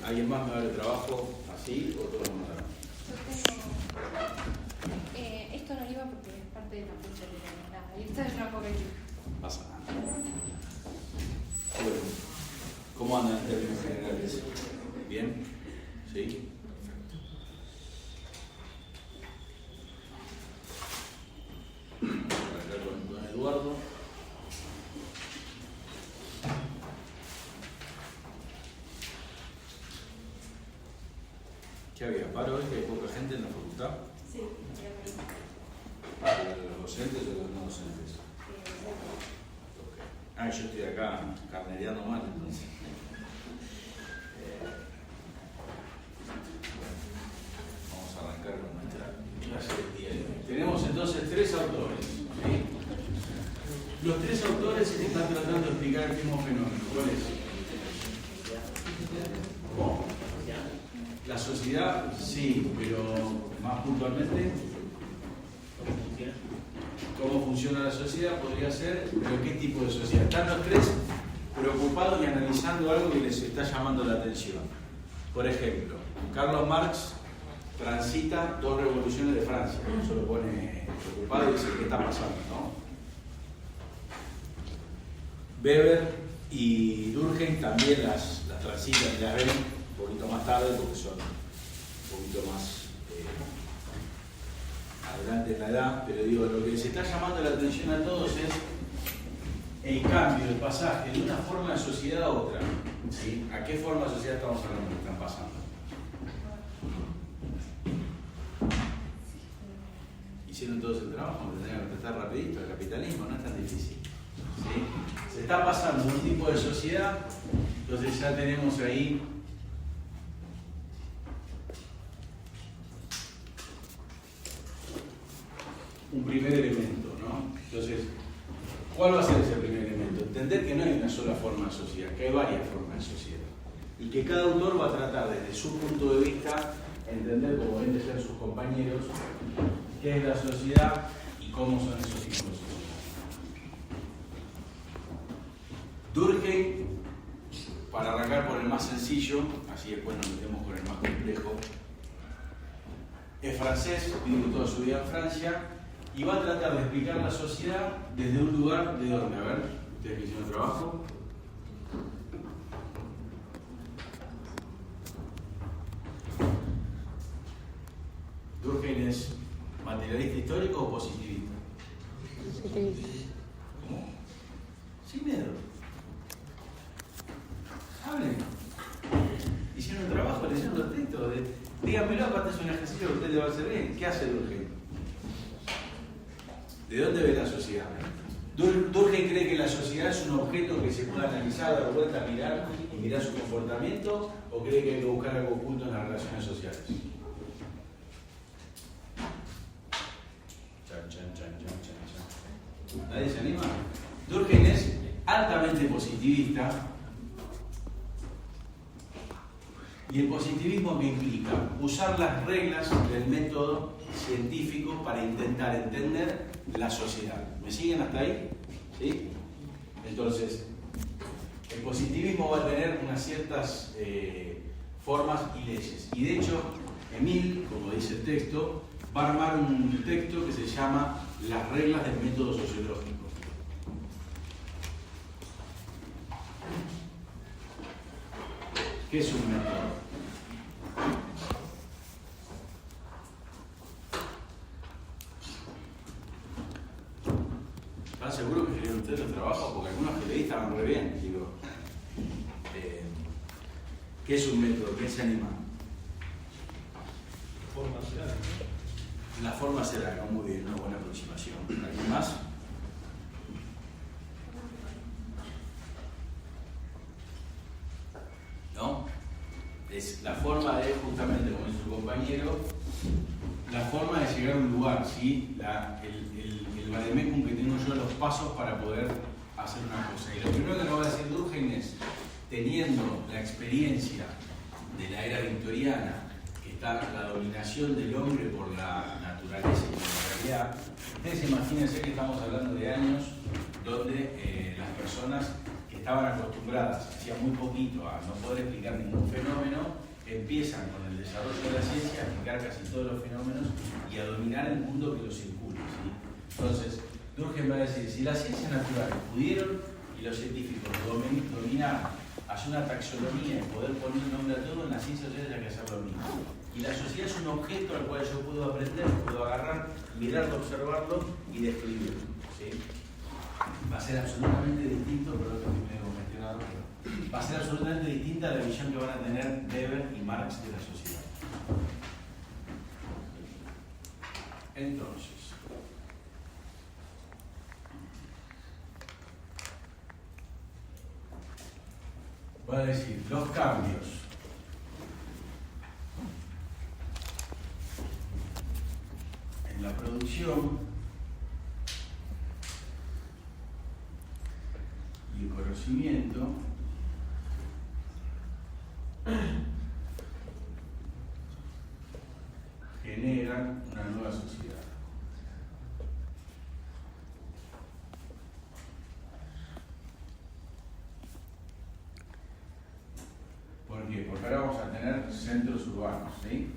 ¿Alguien más me va a dar el trabajo así o todo lo mandaron? Esto no iba porque es parte de la punta de nada. Y esta es una poca equipo. Pasa nada. Bueno, ¿cómo andan en términos generales? ¿Bien? ¿Sí? Perfecto. Acá con Eduardo. ¿Qué había? ¿Paro hoy? ¿Que hay poca gente en la facultad? Sí, ¿Los docentes o los no docentes? Okay. Yo estoy acá carnereando mal, entonces. Vamos a arrancar con nuestra clase del día de hoy. Tenemos entonces 3 autores. ¿Sí? Los 3 autores están tratando de explicar el mismo fenómeno. ¿Cuál es? ¿Cómo? La sociedad, sí, pero más puntualmente, ¿cómo funciona la sociedad? Podría ser, pero ¿qué tipo de sociedad? Están los 3 preocupados y analizando algo que les está llamando la atención. Por ejemplo, Carlos Marx transita 2 revoluciones de Francia. Eso lo pone preocupado y dice, ¿qué está pasando? ¿No? Weber y Durkheim también las transitan y las ven un poquito más tarde porque son un poquito más adelante en la edad, pero digo, lo que les está llamando la atención a todos es el cambio, el pasaje de una forma de sociedad a otra. ¿Sí? ¿A qué forma de sociedad estamos hablando que están pasando? Hicieron todos el trabajo, me tendrían que contestar rapidito, el capitalismo no es tan difícil. ¿Sí? Se está pasando un tipo de sociedad, entonces ya tenemos ahí un primer elemento, ¿no? Entonces, ¿cuál va a ser ese primer elemento? Entender que no hay una sola forma de sociedad, que hay varias formas de sociedad. Y que cada autor va a tratar desde su punto de vista, entender, como deben de ser sus compañeros, qué es la sociedad y cómo son esos tipos de sociedad. Durkheim, para arrancar por el más sencillo, así después nos metemos con el más complejo, es francés, vive toda su vida en Francia, y va a tratar de explicar la sociedad desde un lugar de donde, a ver, ustedes que hicieron el trabajo. ¿Durkheim es materialista histórico o positivista? ¿Cómo? Sin miedo. Hablen. Hicieron el trabajo, leyeron los textos. Díganmelo, aparte es un ejercicio que a usted le va a hacer bien. ¿Qué hace Durkheim? ¿De dónde ve la sociedad? Durkheim cree que la sociedad es un objeto que se puede analizar, dar vuelta, mirar y mirar su comportamiento, o cree que hay que buscar algo oculto en las relaciones sociales. Chan, chan, chan, chan, chan, chan. ¿Nadie se anima? Durkheim es altamente positivista. Y el positivismo que implica usar las reglas del método científico para intentar entender la sociedad. ¿Me siguen hasta ahí? ¿Sí? Entonces, el positivismo va a tener unas ciertas formas y leyes. Y de hecho, Emile, como dice el texto, va a armar un texto que se llama Las reglas del método sociológico. ¿Qué es un método? ¿Están seguros que querían ustedes los trabajos? Porque algunos que leí estaban re bien. Digo, ¿qué es un método? ¿Quién se anima? Forma será. La forma será, muy bien, una buena aproximación. ¿Alguien más? ¿No? Es la forma de, justamente como dice su compañero, la forma de llegar a un lugar, ¿sí? El vademecum que tengo yo, los pasos para poder hacer una cosa. Y lo primero que nos va a decir Durkheim es, teniendo la experiencia de la era victoriana, que está la dominación del hombre por la naturaleza y por la realidad, ustedes imagínense que estamos hablando de años donde las personas que estaban acostumbradas, hacía muy poquito, a no poder explicar ningún fenómeno, empiezan con el desarrollo de la ciencia a explicar casi todos los fenómenos y a dominar el mundo que los circula, ¿sí? Entonces, Durkheim va a decir, si las ciencias naturales pudieron y los científicos dominaron, hacer una taxonomía y poder poner un nombre a todo, en las ciencias sociales hay que hacer lo mismo. Y la sociedad es un objeto al cual yo puedo aprender, puedo agarrar, mirarlo, observarlo y describirlo, ¿sí? Va a ser absolutamente distinto, pero lo que me he mencionado, va a ser absolutamente distinta a la visión que van a tener Weber y Marx de la sociedad. Entonces, voy a decir, los cambios en la producción y el conocimiento generan una nueva sociedad. ¿Por qué? Porque ahora vamos a tener centros urbanos, ¿sí?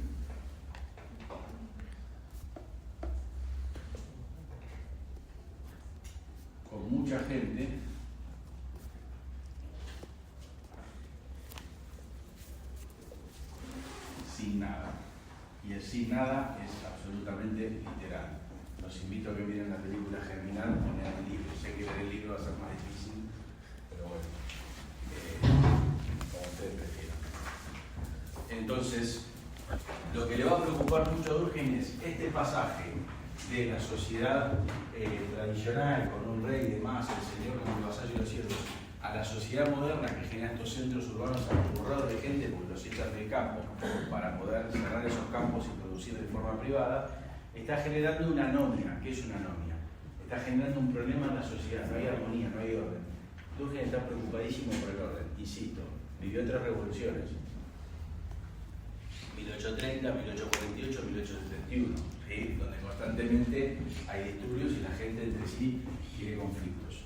Con mucha gente sin nada. Y el sin nada es absolutamente literal. Los invito a que miren la película Germinal o lean el libro. Sé que leer el libro va a ser más difícil, pero bueno, como ustedes prefieran. Entonces, lo que le va a preocupar mucho a Durkheim es este pasaje de la sociedad tradicional, con un rey y demás, el señor como el vasallo de los siervos, a la sociedad moderna que genera estos centros urbanos aburrados de gente porque los echan del campo para poder cerrar esos campos y producir de forma privada, está generando una anomia. ¿Qué es una anomia? Está generando un problema en la sociedad, no hay armonía, no hay orden. Durkheim está preocupadísimo por el orden, insisto, vivió 3 revoluciones, 1830, 1848, 1871, ¿sí? Donde constantemente hay disturbios y la gente entre sí quiere conflictos.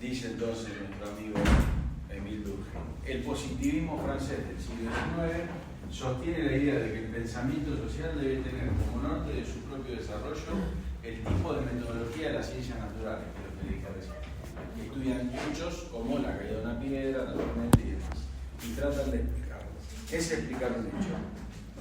Dice entonces nuestro amigo Émile Durkheim, el positivismo francés del siglo XIX sostiene la idea de que el pensamiento social debe tener como norte de su propio desarrollo el tipo de metodología de las ciencias naturales, que es lo que le dije recién, que estudian hechos como la caída de una piedra, naturalmente y demás, y tratan de explicarlo. ¿Qué es explicar un hecho?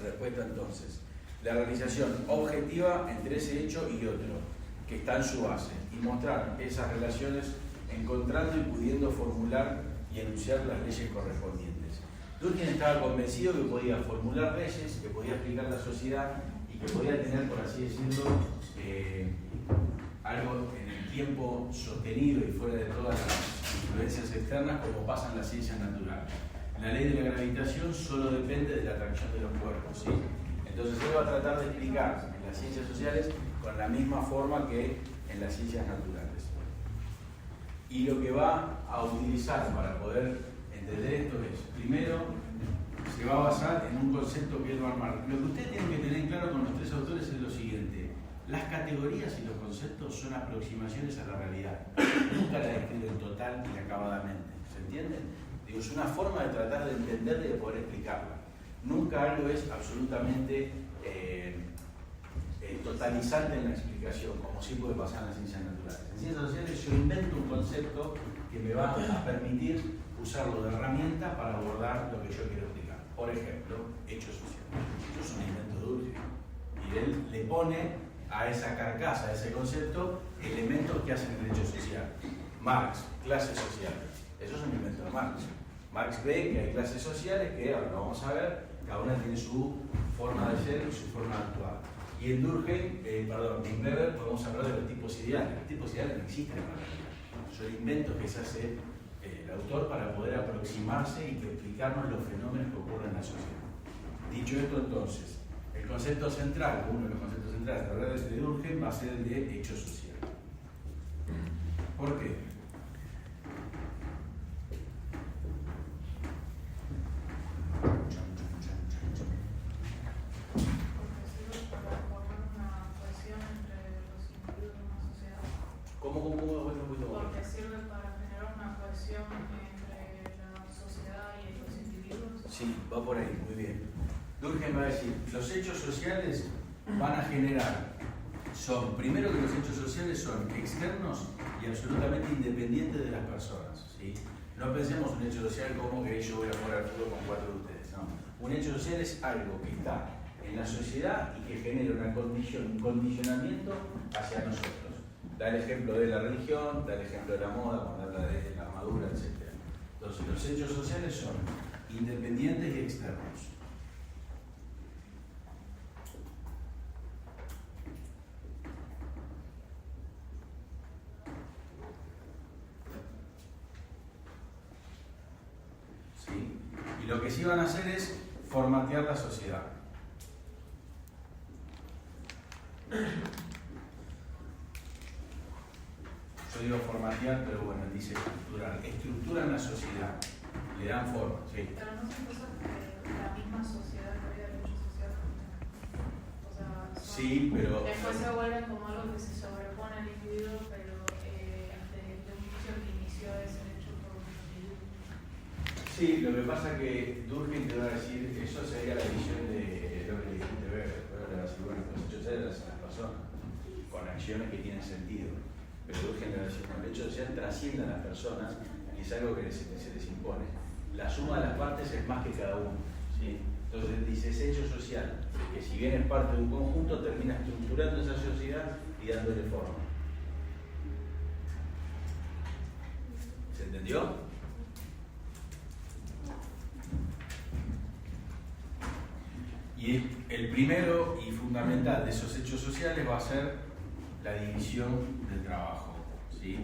Respuesta entonces, la realización objetiva entre ese hecho y otro, que está en su base, y mostrar esas relaciones encontrando y pudiendo formular y enunciar las leyes correspondientes. Durkheim estaba convencido que podía formular leyes, que podía explicar la sociedad y que podía tener, por así decirlo, algo en el tiempo sostenido y fuera de todas las influencias externas como pasa en las ciencias naturales. La ley de la gravitación solo depende de la atracción de los cuerpos, ¿sí? Entonces él va a tratar de explicar en las ciencias sociales con la misma forma que en las ciencias naturales. Y lo que va a utilizar para poder entender esto es, primero, se va a basar en un concepto que él va a armar. Lo que ustedes tienen que tener claro con los 3 autores es lo siguiente: las categorías y los conceptos son aproximaciones a la realidad, nunca la describen total y acabadamente, ¿se entiende? Digo, es una forma de tratar de entenderla y de poder explicarla. Nunca algo es absolutamente totalizante en la explicación, como sí puede pasar en las ciencias naturales. En ciencias sociales yo invento un concepto que me va a permitir usarlo de herramienta para abordar lo que yo quiero explicar. Por ejemplo, hechos sociales. Esto es un invento de Durkheim. Y él le pone a esa carcasa, a ese concepto, elementos que hacen el hecho social. Marx, clases sociales. Eso es un invento de Marx. Marx ve que hay clases sociales que, ahora lo vamos a ver, cada una tiene su forma de ser y su forma de actuar. Y en Durkheim, en Weber podemos hablar de los tipos ideales. Los tipos ideales no existen en la realidad. Son inventos que se hace el autor para poder aproximarse y explicarnos los fenómenos que ocurren en la sociedad. Dicho esto, entonces, el concepto central, uno de los conceptos centrales de la red de Durkheim va a ser el de hecho social. ¿Por qué? Porque sirve para generar una cohesión entre la sociedad y los individuos. Sí, va por ahí, muy bien. Durkheim va a decir, los hechos sociales van a generar, primero que los hechos sociales son externos y absolutamente independientes de las personas. ¿Sí? No pensemos un hecho social como que yo voy a jugar al fútbol con 4 de ustedes. No. Un hecho social es algo que está en la sociedad y que genera un condicionamiento hacia nosotros. Da el ejemplo de la religión, da el ejemplo de la moda, cuando habla de la armadura, etc. Entonces, los hechos sociales son independientes y externos. ¿Sí? Y lo que sí van a hacer es formatear la sociedad. Yo digo formatear, pero bueno, dice estructurar. Estructuran la sociedad, le dan forma. ¿Sí? Pero no son cosas que la misma sociedad crea el hecho social. O sea, Sí, pero después se vuelven como algo que se sobrepone al individuo, pero desde un inicio que inició ese hecho por un individuo. sí, lo que pasa es que Durkheim te va a decir, eso sería la visión de lo que le dijiste Weber. Weber le va a decir, bueno, los hechos sociales hacen las personas, con acciones que tienen sentido. Pero Durkheim le va a decir, no, el hecho social trasciende a las personas y es algo que se les impone. La suma de las partes es más que cada uno. ¿Sí? Entonces dice, ese hecho social, que si bien es parte de un conjunto, termina estructurando esa sociedad y dándole forma. ¿Se entendió? Y el primero y fundamental de esos hechos sociales va a ser la división del trabajo. ¿Sí?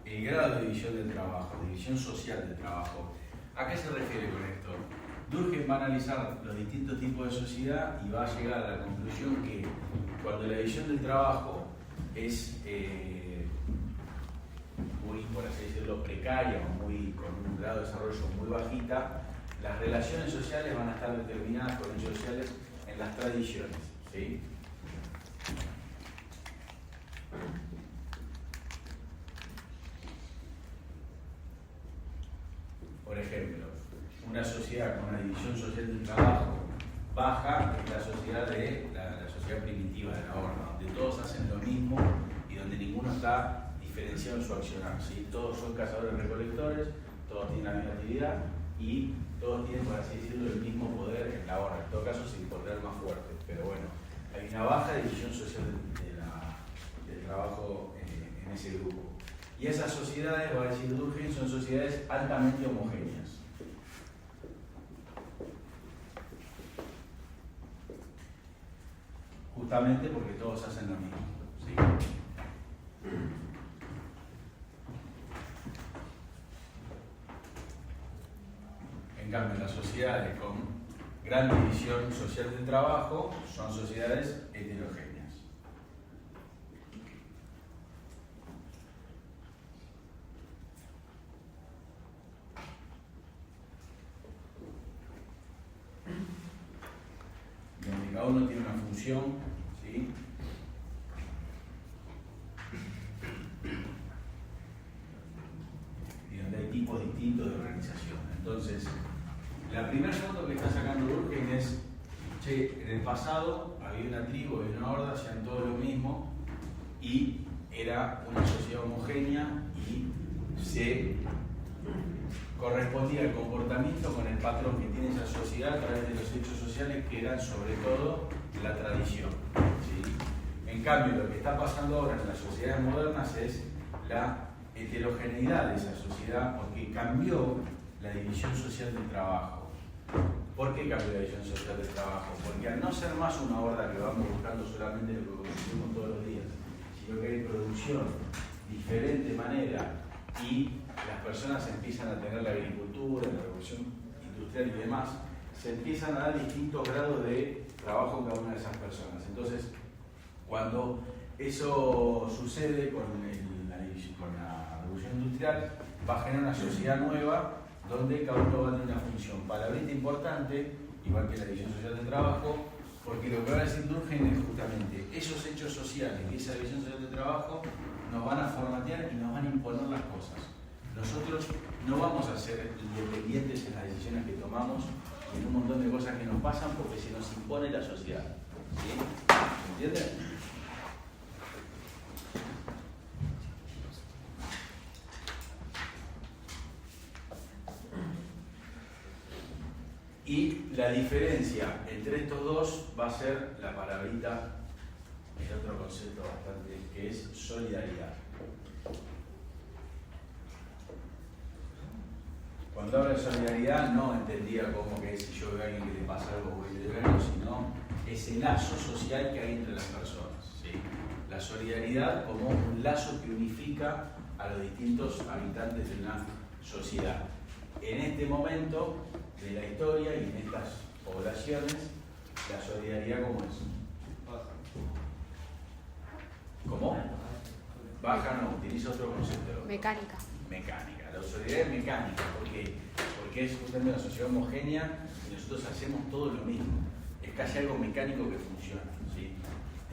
El grado de división del trabajo, división social del trabajo. ¿A qué se refiere con esto? Durkheim va a analizar los distintos tipos de sociedad y va a llegar a la conclusión que cuando la división del trabajo es muy, por así decirlo, precaria o con un grado de desarrollo muy bajita, las relaciones sociales van a estar determinadas por hechos sociales en las tradiciones. ¿Sí? Por ejemplo, una sociedad con una división social del trabajo baja es la sociedad la sociedad primitiva de la horda, donde todos hacen lo mismo y donde ninguno está diferenciado en su accionar. ¿Sí? Todos son cazadores-recolectores, todos tienen la misma actividad y todos tienen, por así decirlo, el mismo poder en la horda, en todo caso sin poder más fuerte. Pero bueno, hay una baja división social del trabajo en ese grupo. Y esas sociedades, va a decir Durkheim, son sociedades altamente homogéneas. Justamente porque todos hacen lo mismo. ¿Sí? En cambio, las sociedades con gran división social del trabajo son sociedades heterogéneas. Donde cada uno tiene una función, ¿sí? Y donde hay tipos distintos de organización. Entonces, la primera foto que está sacando Durkheim es, che, en el pasado había una tribu, había una horda, hacían todo lo mismo y era una sociedad homogénea y se correspondía el comportamiento con el patrón que tiene esa sociedad a través de los hechos sociales que eran sobre todo la tradición. ¿Sí? En cambio, lo que está pasando ahora en las sociedades modernas es la heterogeneidad de esa sociedad porque cambió la división social del trabajo. ¿Por qué cambió la división social del trabajo? Porque al no ser más una horda que vamos buscando solamente lo que consumimos todos los días, sino que hay producción, diferente manera, y las personas empiezan a tener la agricultura, la revolución industrial y demás, se empiezan a dar distintos grados de trabajo en cada una de esas personas. Entonces, cuando eso sucede con la revolución industrial, va a generar una sociedad nueva donde cada uno va a tener una función. Palabrita importante, igual que la división social del trabajo, porque lo que va a decir Durkheim es justamente esos hechos sociales y esa división social del trabajo nos van a formatear y nos van a imponer las cosas. Nosotros no vamos a ser independientes en las decisiones que tomamos y en un montón de cosas que nos pasan porque se nos impone la sociedad. ¿Sí? ¿Se entiende? Y la diferencia entre estos dos va a ser la palabrita, el otro concepto bastante, que es solidaridad. Cuando hablo de solidaridad no entendía como que si yo veo a alguien que le pasa algo voy a ayudarlo, sino ese lazo social que hay entre las personas. ¿Sí? La solidaridad como un lazo que unifica a los distintos habitantes de una sociedad. En este momento de la historia y en estas poblaciones, la solidaridad ¿cómo es? ¿Cómo? Baja, no, utiliza otro concepto. Mecánica. Mecánica. La solidaridad es mecánica. ¿Por qué? Porque es justamente una sociedad homogénea y nosotros hacemos todo lo mismo. Es casi algo mecánico que funciona. ¿Sí?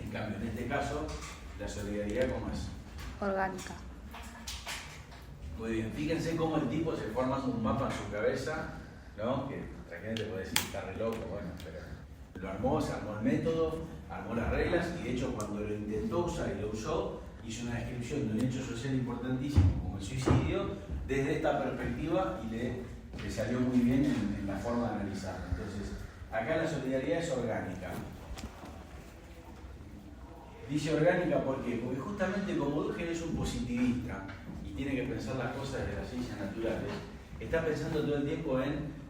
En cambio, en este caso, la solidaridad ¿cómo es? Orgánica. Muy bien, fíjense cómo el tipo se forma un mapa en su cabeza, ¿no? Que la gente puede decir está re loco, bueno, pero lo armó, se armó el método, armó las reglas y de hecho cuando lo intentó usar y lo usó, hizo una descripción de un hecho social importantísimo como el suicidio desde esta perspectiva y le salió muy bien en la forma de analizarlo. Entonces, acá la solidaridad es orgánica. Dice orgánica ¿por qué? Porque justamente como Durkheim es un positivista y tiene que pensar las cosas desde las ciencias naturales, está pensando todo el tiempo en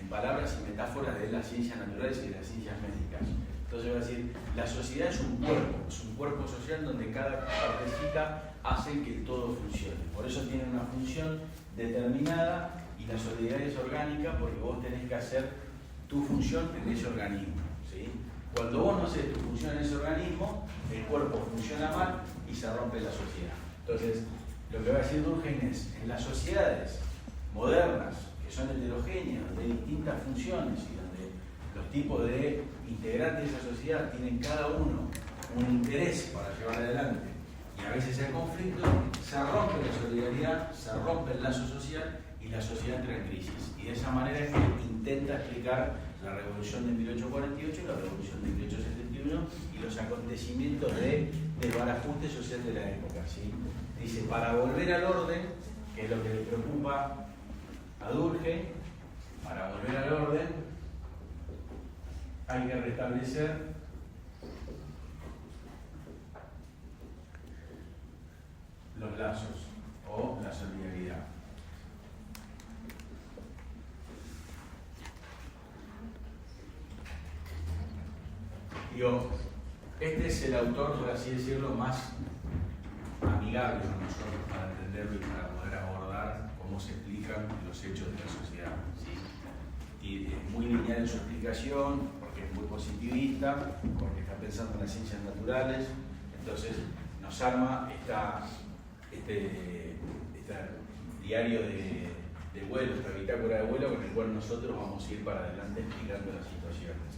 palabras y metáforas de las ciencias naturales y de las ciencias médicas. Entonces va a decir, la sociedad es un cuerpo social donde cada partecita hace que el todo funcione. Por eso tiene una función determinada y la solidaridad es orgánica porque vos tenés que hacer tu función en ese organismo. ¿Sí? Cuando vos no haces tu función en ese organismo, el cuerpo funciona mal y se rompe la sociedad. Entonces, lo que va a decir Durkheim es, en las sociedades modernas, que son heterogéneas, donde hay distintas funciones y donde los tipos de integrantes de esa sociedad tienen cada uno un interés para llevar adelante y a veces hay conflicto, se rompe la solidaridad, se rompe el lazo social y la sociedad entra en crisis. Y de esa manera es que intenta explicar la revolución de 1848, la revolución de 1871 y los acontecimientos del barajuste social de la época. ¿Sí? Dice, para volver al orden, que es lo que le preocupa a Durkheim, para volver al orden hay que restablecer los lazos o la solidaridad. Digo, este es el autor, por así decirlo, más amigable con nosotros para entenderlo y para poder abordar cómo se explican los hechos de la sociedad. ¿Sí? Y es muy lineal en su explicación, porque es muy positivista, porque está pensando en las ciencias naturales, entonces nos arma este diario de vuelo, esta bitácora de vuelo con el cual nosotros vamos a ir para adelante explicando las situaciones.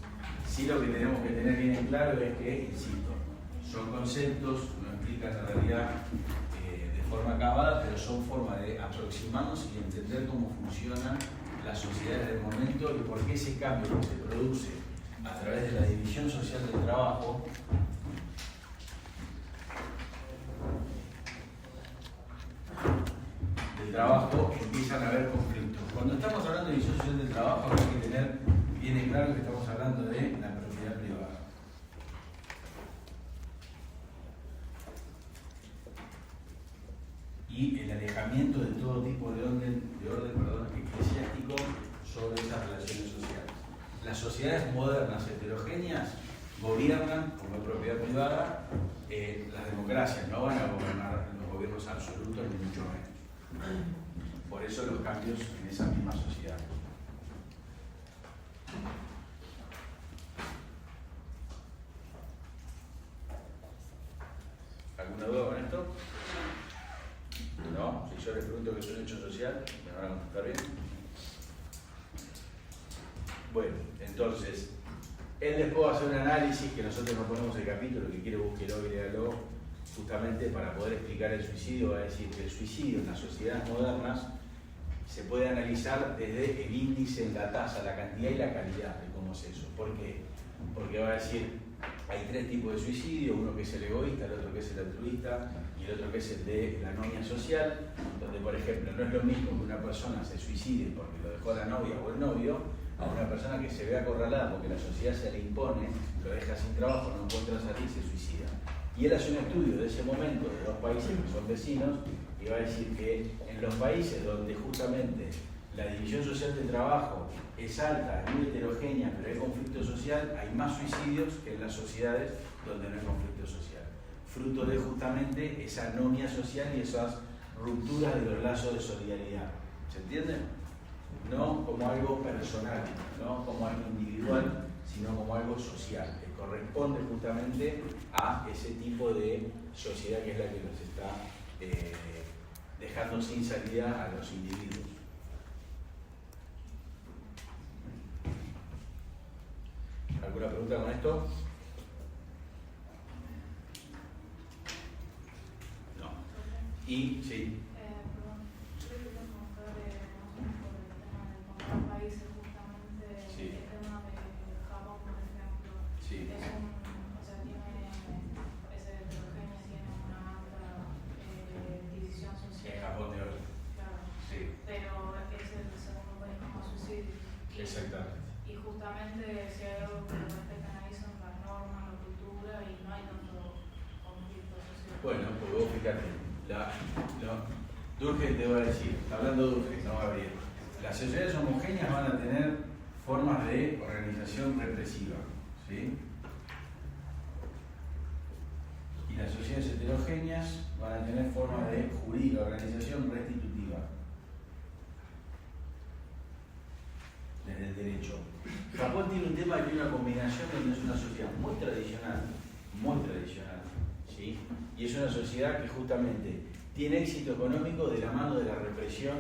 Sí, lo que tenemos que tener bien en claro es que, insisto, son conceptos, no explican la realidad de forma acabada, pero son formas de aproximarnos y entender cómo funcionan las sociedades del momento y por qué ese cambio que se produce a través de la división social del trabajo empiezan a haber conflictos. Cuando estamos hablando de división social del trabajo hay que tener bien en claro que estamos hablando de la propiedad privada. Y el alejamiento pensamiento de todo tipo de orden eclesiástico sobre esas relaciones sociales. Las sociedades modernas heterogéneas gobiernan como propiedad privada, las democracias no van a gobernar los gobiernos absolutos ni mucho menos. Por eso los cambios en esa misma sociedad. ¿Alguna duda con esto? ¿No? Si yo les pregunto qué es un hecho social, ¿me van a contestar bien? Bueno, entonces, él les puedo hacer un análisis que nosotros nos ponemos el capítulo, que quiere búsquelo y léalo, justamente para poder explicar el suicidio. Va a decir que el suicidio en las sociedades modernas se puede analizar desde el índice, la tasa, la cantidad y la calidad de cómo es eso. ¿Por qué? Porque va a decir, hay tres tipos de suicidio, uno que es el egoísta, el otro que es el altruista y el otro que es el de la anomia social, donde por ejemplo no es lo mismo que una persona se suicide porque lo dejó la novia o el novio, a una persona que se ve acorralada porque la sociedad se le impone, lo deja sin trabajo, no encuentra salir y se suicida. Y él hace un estudio de ese momento de dos países que son vecinos y va a decir que en los países donde justamente la división social del trabajo es alta, es muy heterogénea, pero hay conflicto social, hay más suicidios que en las sociedades donde no hay conflicto social. Fruto de justamente esa anomia social y esas rupturas de los lazos de solidaridad. ¿Se entiende? No como algo personal, no como algo individual, sino como algo social, que corresponde justamente a ese tipo de sociedad que es la que nos está dejando sin salida a los individuos. ¿Alguna pregunta con esto? No. Y, sí. Perdón, yo quería preguntar por el tema de comprar países, justamente Sí. el tema de Japón, por ejemplo. Sí. Es o sea, tiene esa heterogénea, tiene una alta división En social. Japón de hoy. Claro. Sí. Pero es el segundo país con más suicidios. Exactamente. Y justamente si hay algo que respetan ahí son las normas, la cultura y no hay tanto conflicto social. Bueno, pues vos fíjate, Durkheim te va a decir, hablando de Durkheim, no Gabriel, las sociedades homogéneas van a tener formas de organización represiva, ¿sí? Y las sociedades heterogéneas van a tener formas de jurídica, organización restitutiva. Desde el derecho. Japón tiene un tema que tiene una combinación donde es una sociedad muy tradicional, ¿sí? Y es una sociedad que justamente tiene éxito económico de la mano de la represión,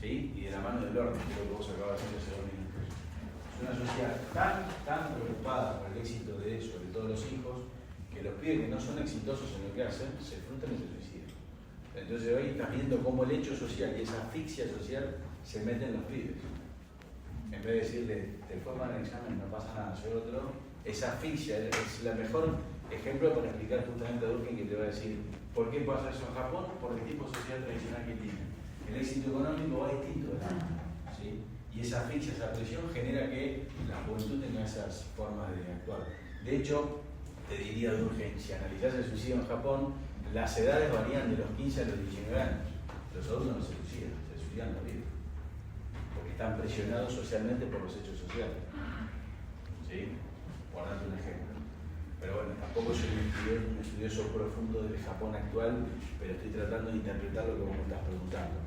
¿sí? Y de la mano del orden, que es lo que vos acabas de decir hace 2 minutos. Es una sociedad tan preocupada por el éxito de, sobre todo los hijos, que los pibes que no son exitosos en lo que hacen, se frustran y se suicidan. Entonces hoy estás viendo cómo el hecho social y esa asfixia social se mete en los pibes. En vez de decirle, te fue mal el examen, no pasa nada, soy otro, esa asfixia es la mejor ejemplo para explicar justamente a Durkheim, que te va a decir por qué pasa eso en Japón, por el tipo social tradicional que tiene. El éxito económico va distinto de la mano, ¿sí? Y esa asfixia, esa presión genera que la juventud tenga esas formas de actuar. De hecho, te diría Durkheim, si analizás el suicidio en Japón, las edades varían de los 15 a los 19 años. Los adultos no se suicidan los vivos, porque están presionados socialmente por los hechos sociales. ¿Sí? Por darte un ejemplo. Pero bueno, tampoco soy un estudioso profundo del Japón actual, pero estoy tratando de interpretar lo que vos me estás preguntando.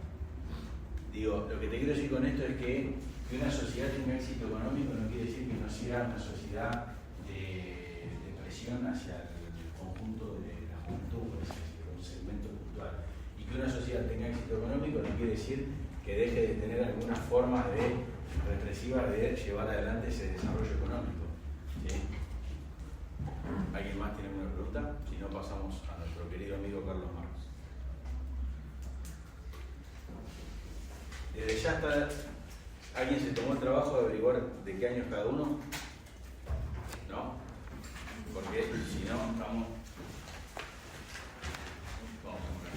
Digo, lo que te quiero decir con esto es que una sociedad tenga éxito económico no quiere decir que no sea una sociedad de presión hacia el conjunto de la juventud, por así decirlo, un segmento cultural. Y que una sociedad tenga éxito económico no quiere decir que deje de tener algunas formas de represivas de llevar adelante ese desarrollo económico. ¿Sí? ¿Alguien más tiene alguna pregunta? Si no, pasamos a nuestro querido amigo Carlos Marx. Desde ya está, ¿alguien se tomó el trabajo de averiguar de qué años cada uno? ¿No? Porque si no, estamos... Vamos a poner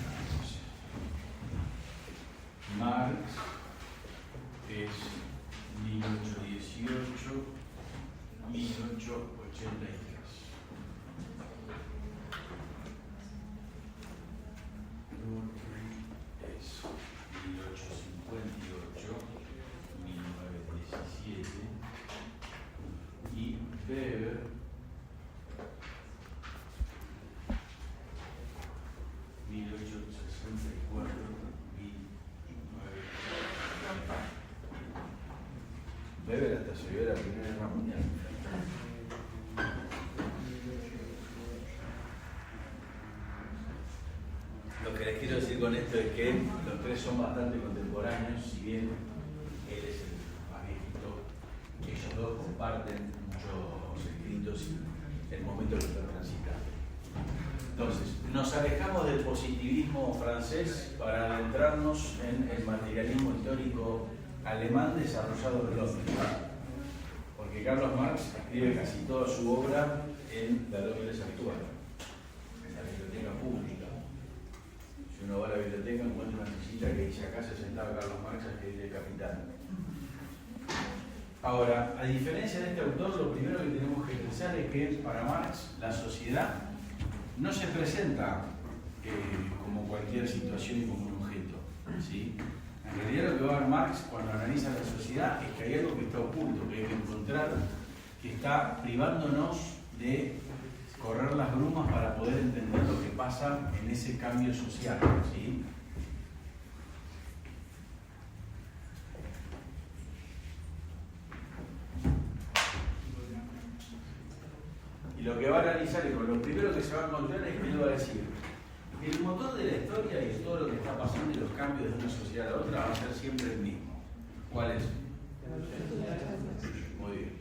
Marx es 1818, 1883. se vio la Primera Guerra Mundial. Lo que les quiero decir con esto es que los tres son bastante contemporáneos, si bien él es el más viejito, ellos dos comparten muchos escritos y el momento que están transitando. Entonces, nos alejamos del positivismo francés para adentrarnos en el materialismo histórico alemán desarrollado en Londres. Porque Carlos Marx escribe casi toda su obra en la Londres actual, en la biblioteca pública. Si uno va a la biblioteca encuentra una sillita que dice acá se sentaba Carlos Marx a escribir El Capital. Ahora, a diferencia de este autor, lo primero que tenemos que pensar es que para Marx la sociedad no se presenta como cualquier situación y como un objeto, ¿sí? En realidad lo que va a ver Marx cuando analiza la sociedad es que hay algo que está oculto, que hay que encontrar, que está privándonos de correr las brumas para poder entender lo que pasa en ese cambio social, ¿sí? Y lo que va a analizar, y con lo primero que se va a encontrar es que él va a decir: el motor de la historia y de todo lo que está pasando y los cambios de una sociedad a la otra va a ser siempre el mismo. ¿Cuál es? Muy bien.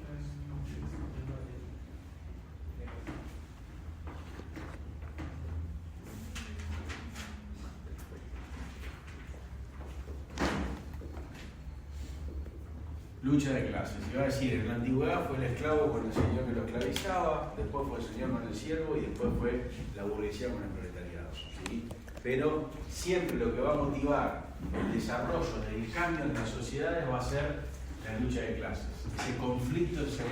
Lucha de clases. Y va a decir, en la antigüedad fue el esclavo con el señor que lo esclavizaba, después fue el señor con el siervo y después fue la burguesía con el proletariado, ¿sí? Pero siempre lo que va a motivar el desarrollo del cambio en las sociedades va a ser la lucha de clases. Ese conflicto, ese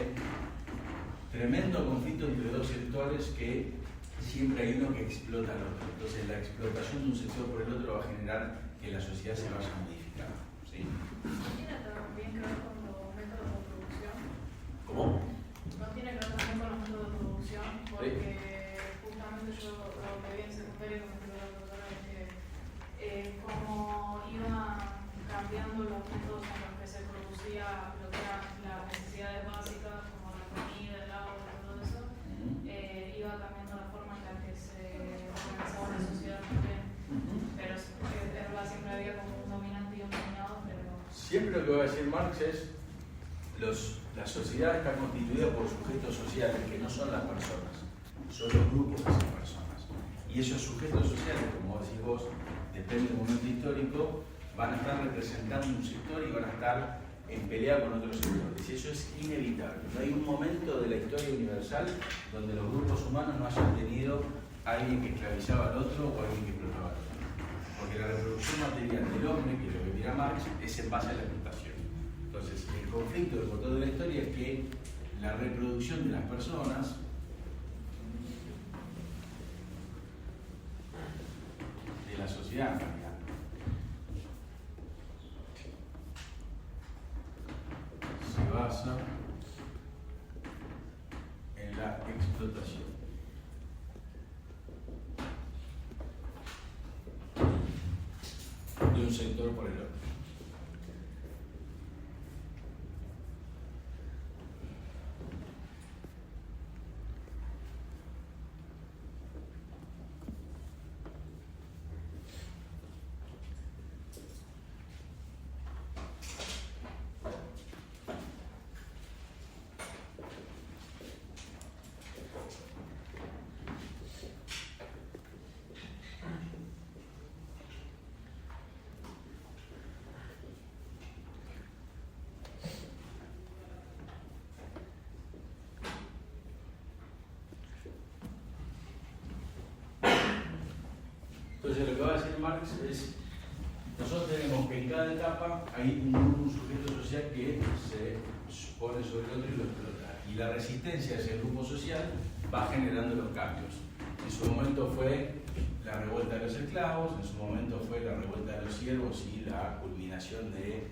tremendo conflicto entre dos sectores que siempre hay uno que explota al otro. Entonces la explotación de un sector por el otro va a generar que la sociedad se vaya modificando, ¿sí? ¿Tiene también que ver con los métodos de producción? ¿Cómo? No tiene que ver también con los métodos de producción, porque justamente yo lo que vi en secundaria con la profesora es que como iban cambiando los métodos en los que se producía lo que eran las necesidades básicas, como la comida, el agua, todo eso, iba cambiando la forma en la que se organizaba la sociedad también. Pero siempre había como un dominante y un dominado, pero... Siempre lo que va a decir Marx es la sociedad está constituida por sujetos sociales que no son las personas, son los grupos de esas personas. Y esos sujetos sociales, como decís vos, depende del momento histórico, van a estar representando un sector y van a estar en pelea con otros sectores. Y eso es inevitable. No hay un momento de la historia universal donde los grupos humanos no hayan tenido a alguien que esclavizaba al otro o alguien que explotaba al otro. Porque la reproducción material del hombre, que es lo que dirá Marx, es en base a la explotación. Entonces, el conflicto del motor de la historia es que la reproducción de las personas de la sociedad en realidad se basa en la explotación. De un sector por el otro. Entonces lo que va a decir Marx es, nosotros tenemos que en cada etapa hay un sujeto social que se pone sobre el otro y lo explota. Y la resistencia a ese grupo social va generando los cambios. En su momento fue la revuelta de los esclavos, en su momento fue la revuelta de los siervos y la culminación de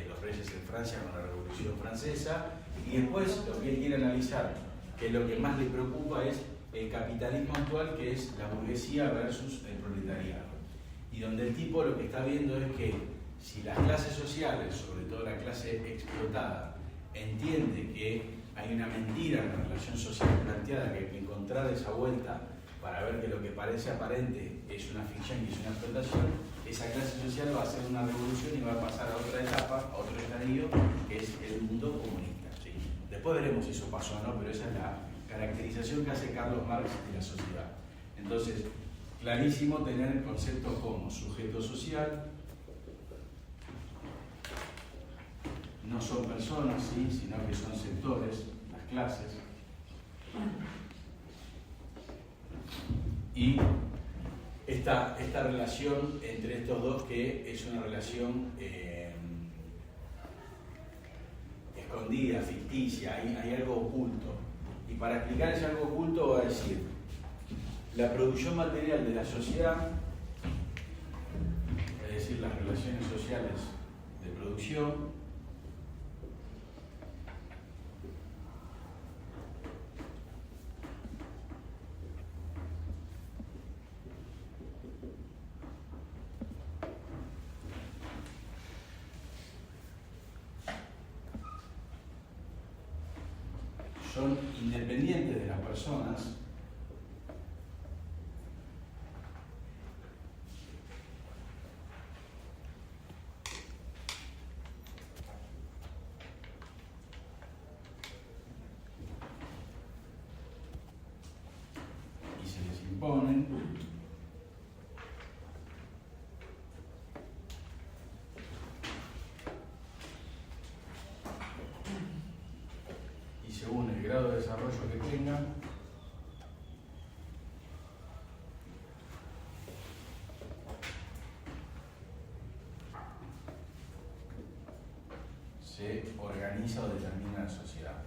los reyes en Francia con la Revolución Francesa. Y después lo que él quiere analizar, que lo que más le preocupa es el capitalismo actual, que es la burguesía versus el proletariado. Y donde el tipo lo que está viendo es que si las clases sociales, sobre todo la clase explotada, entiende que hay una mentira en la relación social planteada, que hay que encontrar esa vuelta para ver que lo que parece aparente es una ficción y es una explotación, esa clase social va a hacer una revolución y va a pasar a otra etapa, a otro estadio, que es el mundo comunista. ¿Sí? Después veremos si eso pasó o no, pero esa es la caracterización que hace Carlos Marx de la sociedad. Entonces, clarísimo tener conceptos como sujeto social, no son personas, ¿sí? Sino que son sectores, las clases, y esta relación entre estos dos, que es una relación escondida, ficticia, hay algo oculto. Y para explicar ese algo oculto va a decir, la producción material de la sociedad, es decir, las relaciones sociales de producción, son independientes de las personas, y se les imponen y según el grado de desarrollo que tengan, se organiza o determina la sociedad.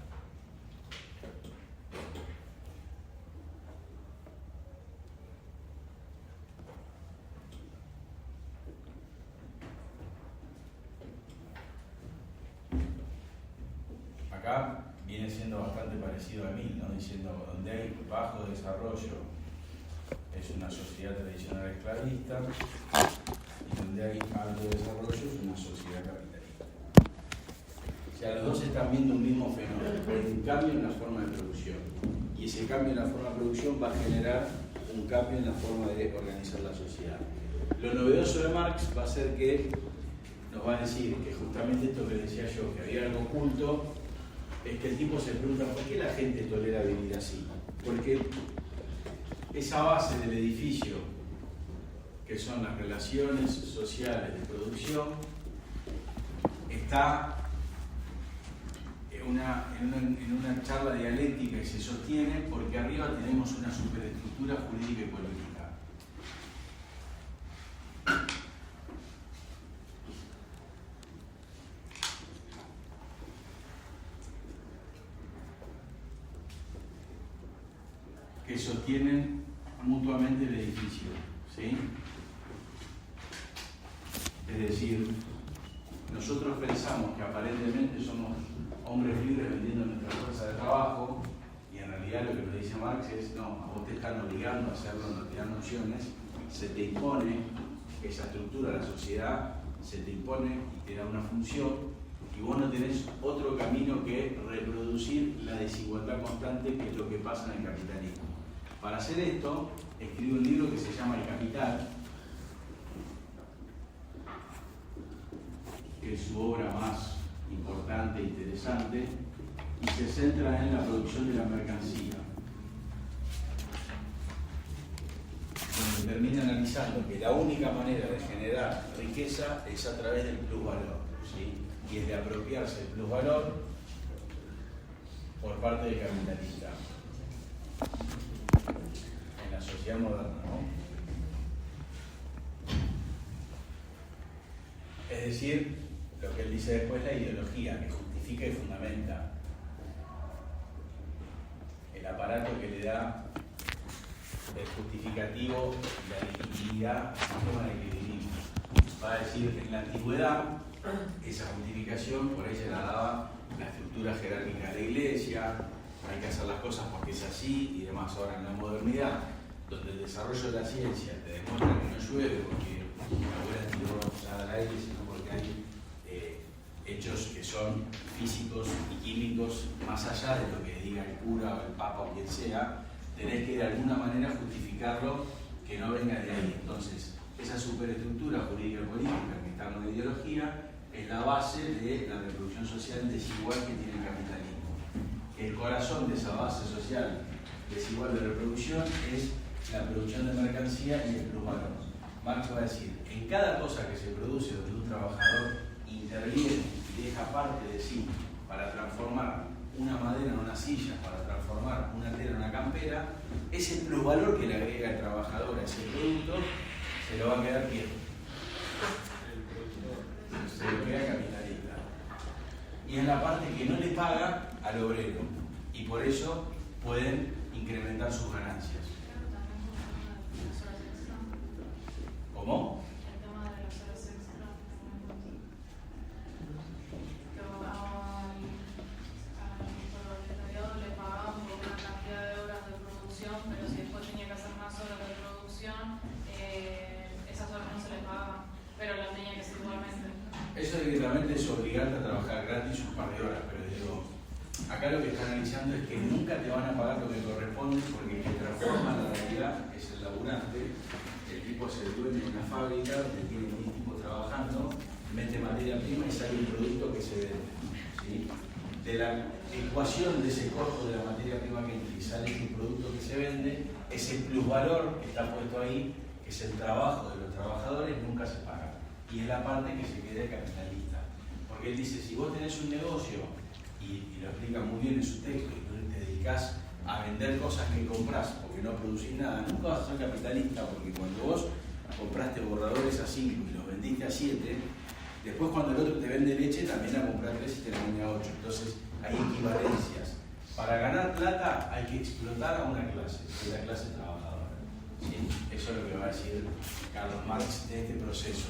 Acá viene siendo bastante parecido a mí, ¿no? Diciendo, donde hay bajo desarrollo es una sociedad tradicional esclavista, y donde hay alto desarrollo es una sociedad capitalista. O sea, los dos están viendo un mismo fenómeno, hay un cambio en la forma de producción, y ese cambio en la forma de producción va a generar un cambio en la forma de organizar la sociedad. Lo novedoso de Marx va a ser que nos va a decir que justamente esto que decía yo, que había algo oculto, es que el tipo se pregunta ¿por qué la gente tolera vivir así? Porque esa base del edificio, que son las relaciones sociales de producción, está en una charla dialéctica y se sostiene porque arriba tenemos una superestructura jurídica y política. Que sostienen mutuamente el edificio, ¿sí? Es decir, nosotros pensamos que aparentemente somos hombres libres vendiendo nuestra fuerza de trabajo, y en realidad lo que nos dice Marx es, no, a vos te están obligando a hacerlo, no te dan opciones, se te impone esa estructura de la sociedad, se te impone y te da una función, y vos no tenés otro camino que reproducir la desigualdad constante, que es lo que pasa en el capitalismo. Para hacer esto, escribe un libro que se llama El Capital, que es su obra más importante e interesante, y se centra en la producción de la mercancía, donde termina analizando que la única manera de generar riqueza es a través del plusvalor, ¿sí? Y es de apropiarse del plusvalor por parte del capitalista en la sociedad moderna, ¿no? Es decir, lo que él dice después, la ideología que justifica y fundamenta el aparato que le da el justificativo y la legitimidad al sistema en el que vivimos. Va a decir que en la antigüedad esa justificación por ahí se la daba la estructura jerárquica de la iglesia, hay que hacer las cosas porque es así y demás. Ahora en la modernidad, donde el desarrollo de la ciencia te demuestra que no llueve porque la abuela tiró rosada al aire, sino porque hay hechos que son físicos y químicos, más allá de lo que diga el cura o el papa o quien sea, tenés que de alguna manera justificarlo que no venga de ahí. Entonces, esa superestructura jurídica política que está en la ideología es la base de la reproducción social desigual que tiene el capitalismo. El corazón de esa base social desigual de reproducción es la producción de mercancía y el plusvalor. Marx va a decir, en cada cosa que se produce donde un trabajador interviene y deja parte de sí para transformar una madera en una silla, para transformar una tela en una campera, ese plusvalor que le agrega el trabajador a ese producto se lo va a quedar quieto. Se lo queda capitalista. Y es la parte que no le paga al obrero. Y por eso pueden incrementar sus ganancias. ¿Cómo? El tema de las horas extra. Al proletariado le pagaban por una cantidad de horas de producción, pero si después tenía que hacer más horas de producción, esas horas no se le pagaban, pero las tenía que hacer igualmente. Eso directamente es obligarte a trabajar gratis un par de horas, pero digo, acá lo que están analizando es que nunca te van a pagar lo que corresponde porque el que transforma la realidad es el laburante. El tipo es el dueño de una fábrica donde tiene 1000 tipos trabajando, mete materia prima y sale un producto que se vende. ¿Sí? De la ecuación de ese costo de la materia prima que entra y sale un producto que se vende, ese plusvalor que está puesto ahí, que es el trabajo de los trabajadores, nunca se paga. Y es la parte que se queda capitalista. Porque él dice, si vos tenés un negocio, y lo explica muy bien en su texto, y tú te dedicás a vender cosas que comprás porque no producís nada, nunca vas a ser capitalista, porque cuando vos compraste borradores a 5 y los vendiste a 7, después cuando el otro te vende leche también la compras a 3 y te la vende a 8. Entonces hay equivalencias. Para ganar plata hay que explotar a una clase, que es la clase trabajadora. ¿Sí? Eso es lo que va a decir Carlos Marx de este proceso,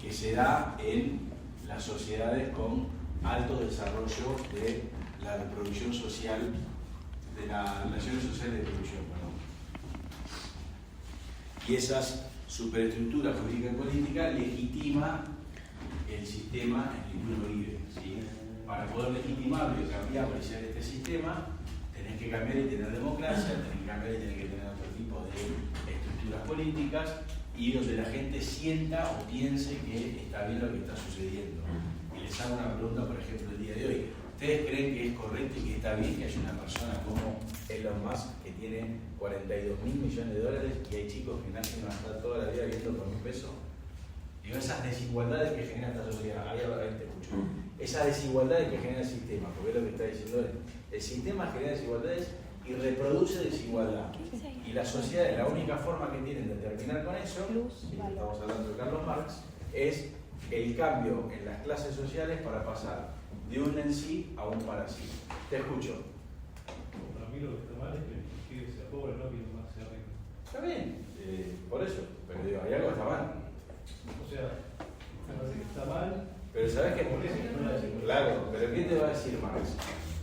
que se da en las sociedades con alto desarrollo de la reproducción social, de las relaciones sociales de producción, perdón. Y esas superestructuras jurídica y política legitima el sistema en el que uno vive. ¿Sí? Para poder legitimarlo y cambiarlo y ser este sistema, tenés que cambiar y tener democracia, tenés que cambiar y tener que tener otro tipo de estructuras políticas y donde la gente sienta o piense que está bien lo que está sucediendo. Y les hago una pregunta, por ejemplo, el día de hoy. ¿Ustedes creen que es correcto y que está bien que haya una persona como Elon Musk que tiene 42.000 millones de dólares y hay chicos que nacen y van a estar toda la vida viviendo por un peso? Digo, esas desigualdades que genera esta sociedad, ahí te escucho. Esas desigualdades que genera el sistema, porque es lo que está diciendo él. El sistema genera desigualdades y reproduce desigualdad. Y la sociedad, la única forma que tienen de terminar con eso, y estamos hablando de Carlos Marx, es el cambio en las clases sociales para pasar de un en sí a un para sí. Te escucho. Para mí lo que está mal es que sea pobre, no que más sea rico. Está bien, por eso, pero digo, hay algo que está mal. O sea, me parece que está mal. Pero ¿sabes qué? Por eso no la decimos. Claro, pero ¿qué te va a decir Marx?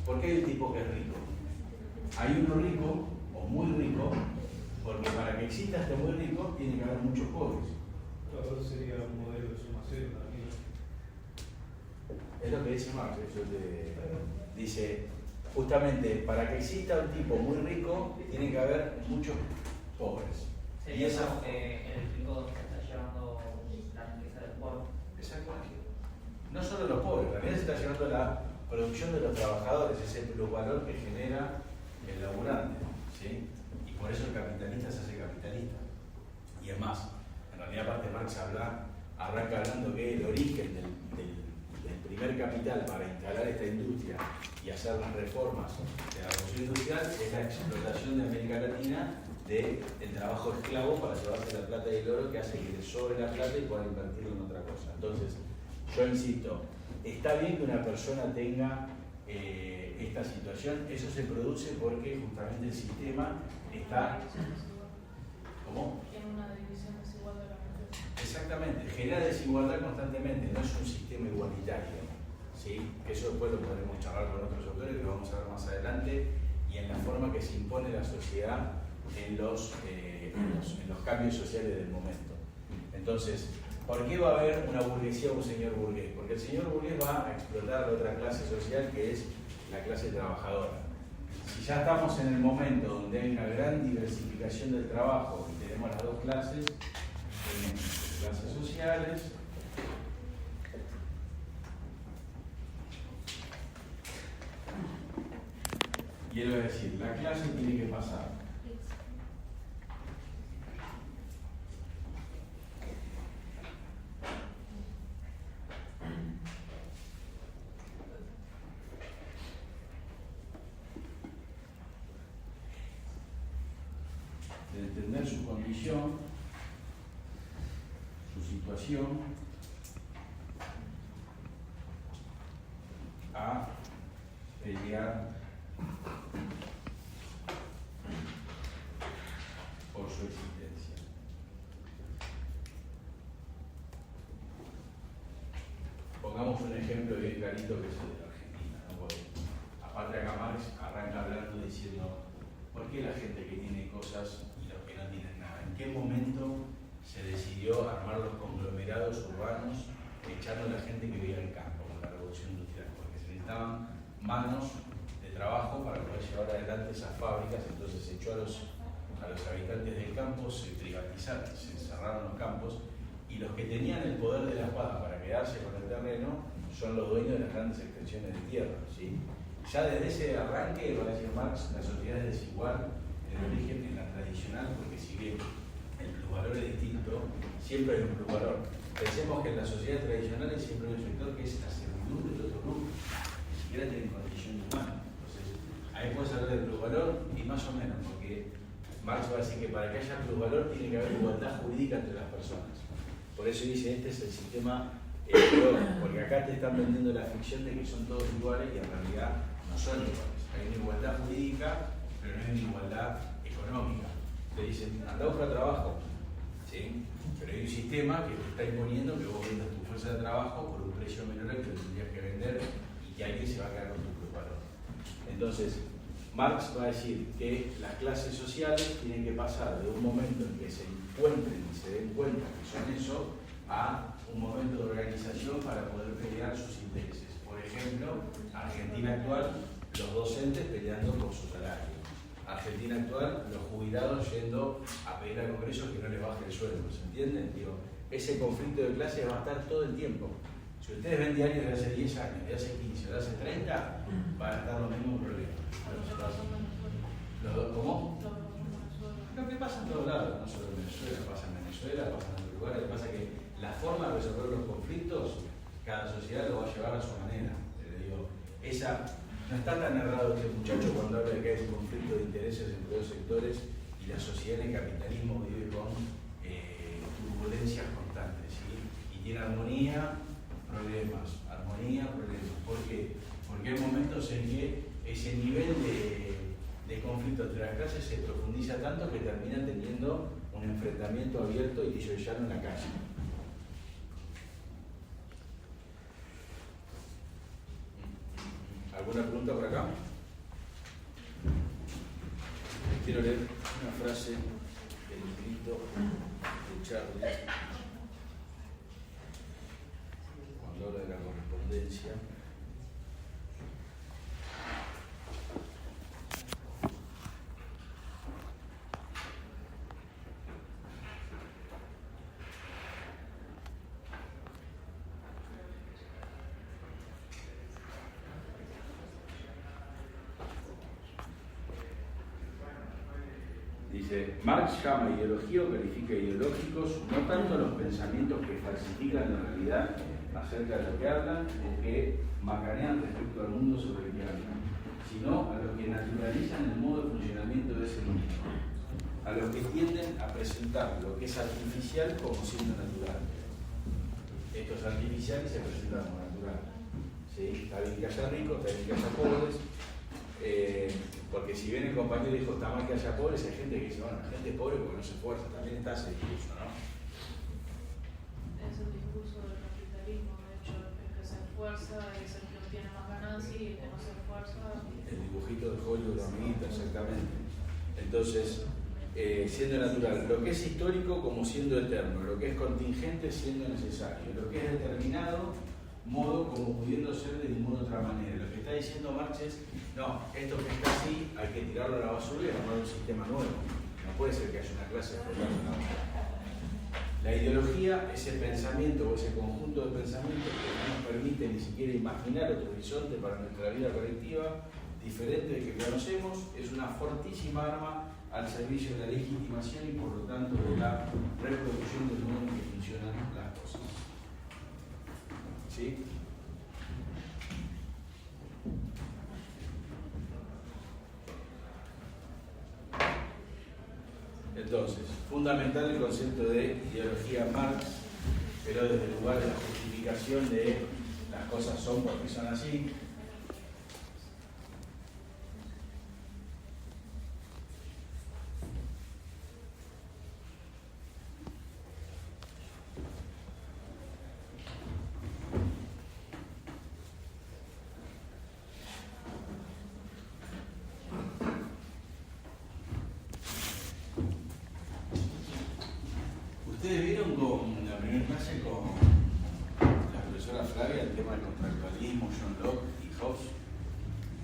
¿Por qué hay un tipo que es rico? Hay uno rico, o muy rico, porque para que exista este muy rico, tiene que haber muchos pobres. Claro, eso sería un modelo de sumación para mí. Es lo que dice Marx. Dice, justamente, para que exista un tipo muy rico, tiene que haber muchos pobres. Y eso, el rico que está llevando la riqueza del pueblo. Exactamente. No solo los pobres, en realidad se está llevando la producción de los trabajadores, ese plusvalor que genera el laburante. ¿Sí? Y por eso el capitalista se hace capitalista. Y es más, en realidad aparte Marx arranca hablando que el origen del primer capital para instalar esta industria y hacer las reformas de la revolución industrial es la explotación de América Latina del trabajo esclavo para llevarse la plata y el oro que hace que le sobre la plata y puedan invertirlo en otra cosa. Entonces, yo insisto, está bien que una persona tenga esta situación, eso se produce porque justamente el sistema está... ¿Cómo? Tiene una división desigual de la riqueza. Exactamente, genera desigualdad constantemente, no es un sistema igualitario. ¿Sí? Eso después lo podremos charlar con otros autores que lo vamos a ver más adelante y en la forma que se impone la sociedad en los cambios sociales del momento. Entonces, ¿Por qué va a haber una burguesía o un señor burgués? Porque el señor burgués va a explotar a la otra clase social que es la clase trabajadora. Si ya estamos en el momento donde hay una gran diversificación del trabajo y tenemos las dos clases, tenemos clases sociales y él va a decir, la clase tiene que pasar de entender su condición, su situación, a pelear por su existencia. Pongamos un ejemplo bien clarito que es el de la Argentina, ¿no? Porque, aparte acá Marx arranca hablando diciendo ¿por qué la gente que tiene cosas y los que no tienen nada? ¿En qué momento se decidió armar los conglomerados urbanos echando a la gente que vivía en el campo con la revolución industrial? Porque se necesitaban manos de trabajo para poder llevar adelante esas fábricas, entonces se echó a los habitantes del campo, se privatizaron, se encerraron los campos y los que tenían el poder de la espada para quedarse con el terreno son los dueños de las grandes extensiones de tierra, ¿sí? Ya desde ese arranque, va a decir Marx, la sociedad es desigual en el origen, en la tradicional, porque si bien el plusvalor es distinto, siempre hay un plusvalor. Pensemos que en la sociedad tradicional hay siempre un sector que es la servidumbre del otro grupo, ni siquiera tienen condición humana. Entonces, ahí puedes hablar del plusvalor y más o menos, porque Marx va a decir que para que haya plusvalor tiene que haber igualdad jurídica entre las personas. Por eso dice, este es el sistema económico, porque acá te están vendiendo la ficción de que son todos iguales y en realidad no son iguales. Hay una igualdad jurídica, pero no hay una igualdad económica. Te dicen, anda a buscar trabajo, ¿sí? Pero hay un sistema que te está imponiendo que vos vendas tu fuerza de trabajo por un precio menor al que lo tendrías que vender y que alguien se va a quedar con tu plusvalor. Entonces, Marx va a decir que las clases sociales tienen que pasar de un momento en que se encuentren y se den cuenta que son eso, a un momento de organización para poder pelear sus intereses. Por ejemplo, Argentina actual, los docentes peleando por su salario. Argentina actual, los jubilados yendo a pedir al Congreso que no les baje el sueldo, ¿se entiende? Digo, ese conflicto de clases va a estar todo el tiempo. Si ustedes ven diarios de hace 10 años, de hace 15, de hace 30, van a estar los mismos problemas. ¿Cómo? Lo que pasa en todos lados, no solo en Venezuela, pasa en Venezuela, pasa en otros lugares. Lo que pasa es que la forma de resolver los conflictos, cada sociedad lo va a llevar a su manera. Digo, no está tan errado este muchacho cuando habla de que hay un conflicto de intereses entre dos sectores y la sociedad en el capitalismo vive con turbulencias constantes, ¿sí? Y tiene armonía, problemas. ¿Por qué? Porque hay momentos en que ese nivel de conflicto entre las clases se profundiza tanto que termina teniendo un enfrentamiento abierto y llano en la calle. ¿Alguna pregunta por acá? Quiero leer una frase del escrito de Charles cuando habla de la correspondencia. Dice, Marx llama ideología o califica ideológicos no tanto los pensamientos que falsifican la realidad acerca de lo que hablan o que macanean respecto al mundo sobre el que hablan, sino a los que naturalizan el modo de funcionamiento de ese mundo, a los que tienden a presentar lo que es artificial como siendo natural. Esto es artificial y se presenta como natural. ¿Sí? Está bien que haya ricos, está bien que haya pobres. Porque si bien el compañero dijo está mal que haya pobres, hay gente que dice, bueno, la gente es pobre porque no se esfuerza, también está ese discurso, ¿no? Es el discurso del capitalismo, de hecho, el que se esfuerza es el que obtiene más ganancia y el que no se esfuerza. El dibujito de Hollywood, amiguita, exactamente. Entonces, siendo natural, lo que es histórico como siendo eterno, lo que es contingente siendo necesario, lo que es determinado modo como pudiendo ser de ninguna otra manera. Lo que está diciendo Marx es, no, esto que está así hay que tirarlo a la basura y armar un sistema nuevo. No puede ser que haya una clase de la ideología, ese pensamiento o ese conjunto de pensamientos que no nos permite ni siquiera imaginar otro horizonte para nuestra vida colectiva diferente del que conocemos, es una fortísima arma al servicio de la legitimación y por lo tanto de la reproducción del modo en que funcionan las cosas. ¿Sí? Entonces, fundamental el concepto de ideología Marx, pero desde el lugar de la justificación de las cosas son porque son así. Ustedes vieron con la primera clase con la profesora Flavia el tema del contractualismo, John Locke y Hobbes,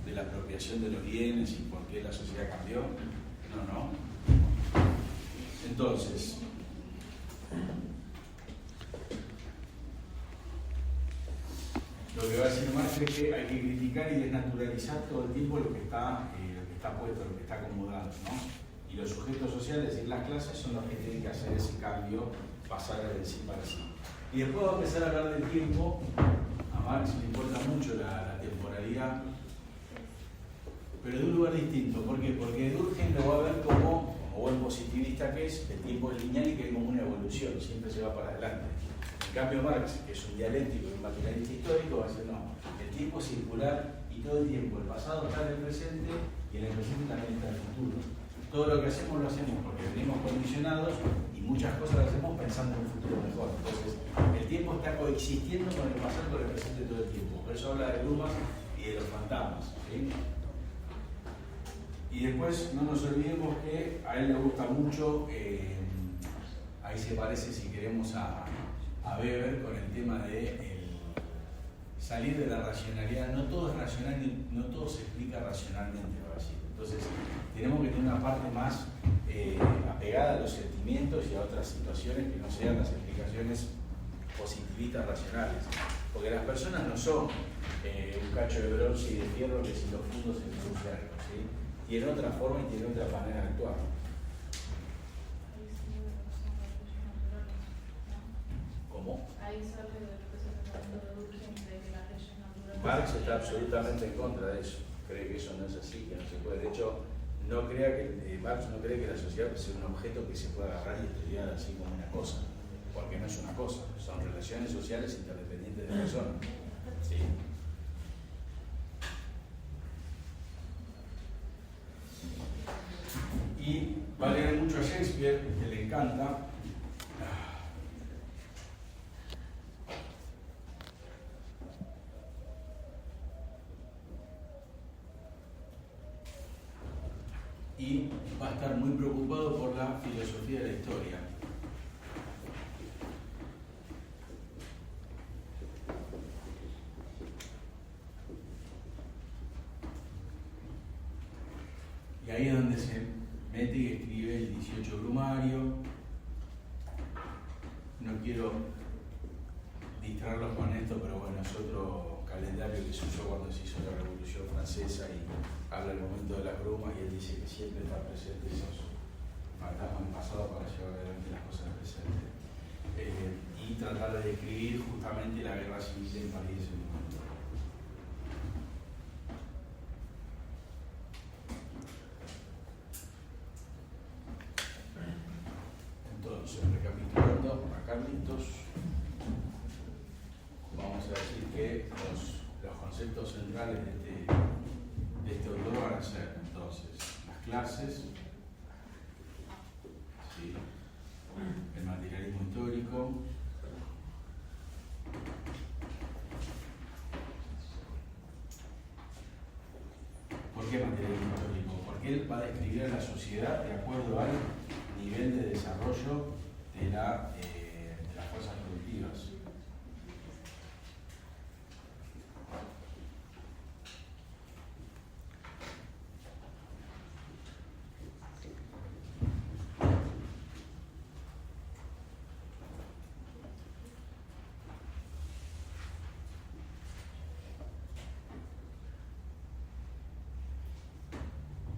de la apropiación de los bienes y por qué la sociedad cambió. No. Entonces, lo que va a decir Marx es que hay que criticar y desnaturalizar todo el tiempo lo que está puesto, lo que está acomodado, ¿no? Y los sujetos sociales, es decir, las clases, son los que tienen que hacer ese cambio, pasar del sí para sí. Y después va a empezar a hablar del tiempo. A Marx le importa mucho la temporalidad, pero de un lugar distinto. ¿Por qué? Porque Durkheim lo va a ver como buen positivista que es, el tiempo es lineal y que hay como una evolución, siempre se va para adelante. En cambio Marx, que es un dialéctico y un materialista histórico, va a decir, no, el tiempo es circular y todo el tiempo, el pasado está en el presente y en el presente también está el futuro. Todo lo que hacemos lo hacemos porque venimos condicionados y muchas cosas las hacemos pensando en un futuro mejor. Entonces, el tiempo está coexistiendo con el pasado y con el presente todo el tiempo. Por eso habla de brumas y de los fantasmas. ¿Sí? Y después no nos olvidemos que a él le gusta mucho, ahí se parece, si queremos, a Weber con el tema de salir de la racionalidad. No todo es racional, no todo se explica racionalmente, por así. Entonces, tenemos que tener una parte más apegada a los sentimientos y a otras situaciones que no sean las explicaciones positivistas racionales. Porque las personas no son un cacho de bronce y de fierro que si los fundos se produce algo, ¿sí? Tienen otra forma y tienen otra manera de actuar. ¿Cómo? Ahí sale de lo que se está hablando de Durkheim, de que las leyes naturales. Marx está absolutamente en contra de eso. Cree que eso no es así, que no se puede. De hecho, Marx no cree que la sociedad sea un objeto que se pueda agarrar y estudiar así como una cosa, porque no es una cosa, son relaciones sociales interdependientes de personas. ¿Sí? Y va a leer mucho a Shakespeare, que le encanta. Y va a estar muy preocupado por la filosofía de la historia. Y ahí es donde se mete y escribe el 18 Brumario. No quiero distraerlos con esto, pero bueno, es otro calendario que se usó cuando se hizo la Revolución Francesa y habla del momento de las brumas y él dice que siempre está presente esos fantasmas del pasado para llevar adelante las cosas del presente. Y tratar de describir justamente la guerra civil en París en ese momento. Entonces, recapitulando a Carlitos, vamos a decir que los conceptos centrales de este autor van a ser entonces las clases, ¿sí? El materialismo histórico, ¿por qué materialismo histórico? porque él va a describir a la sociedad de acuerdo al nivel de desarrollo de las fuerzas productivas.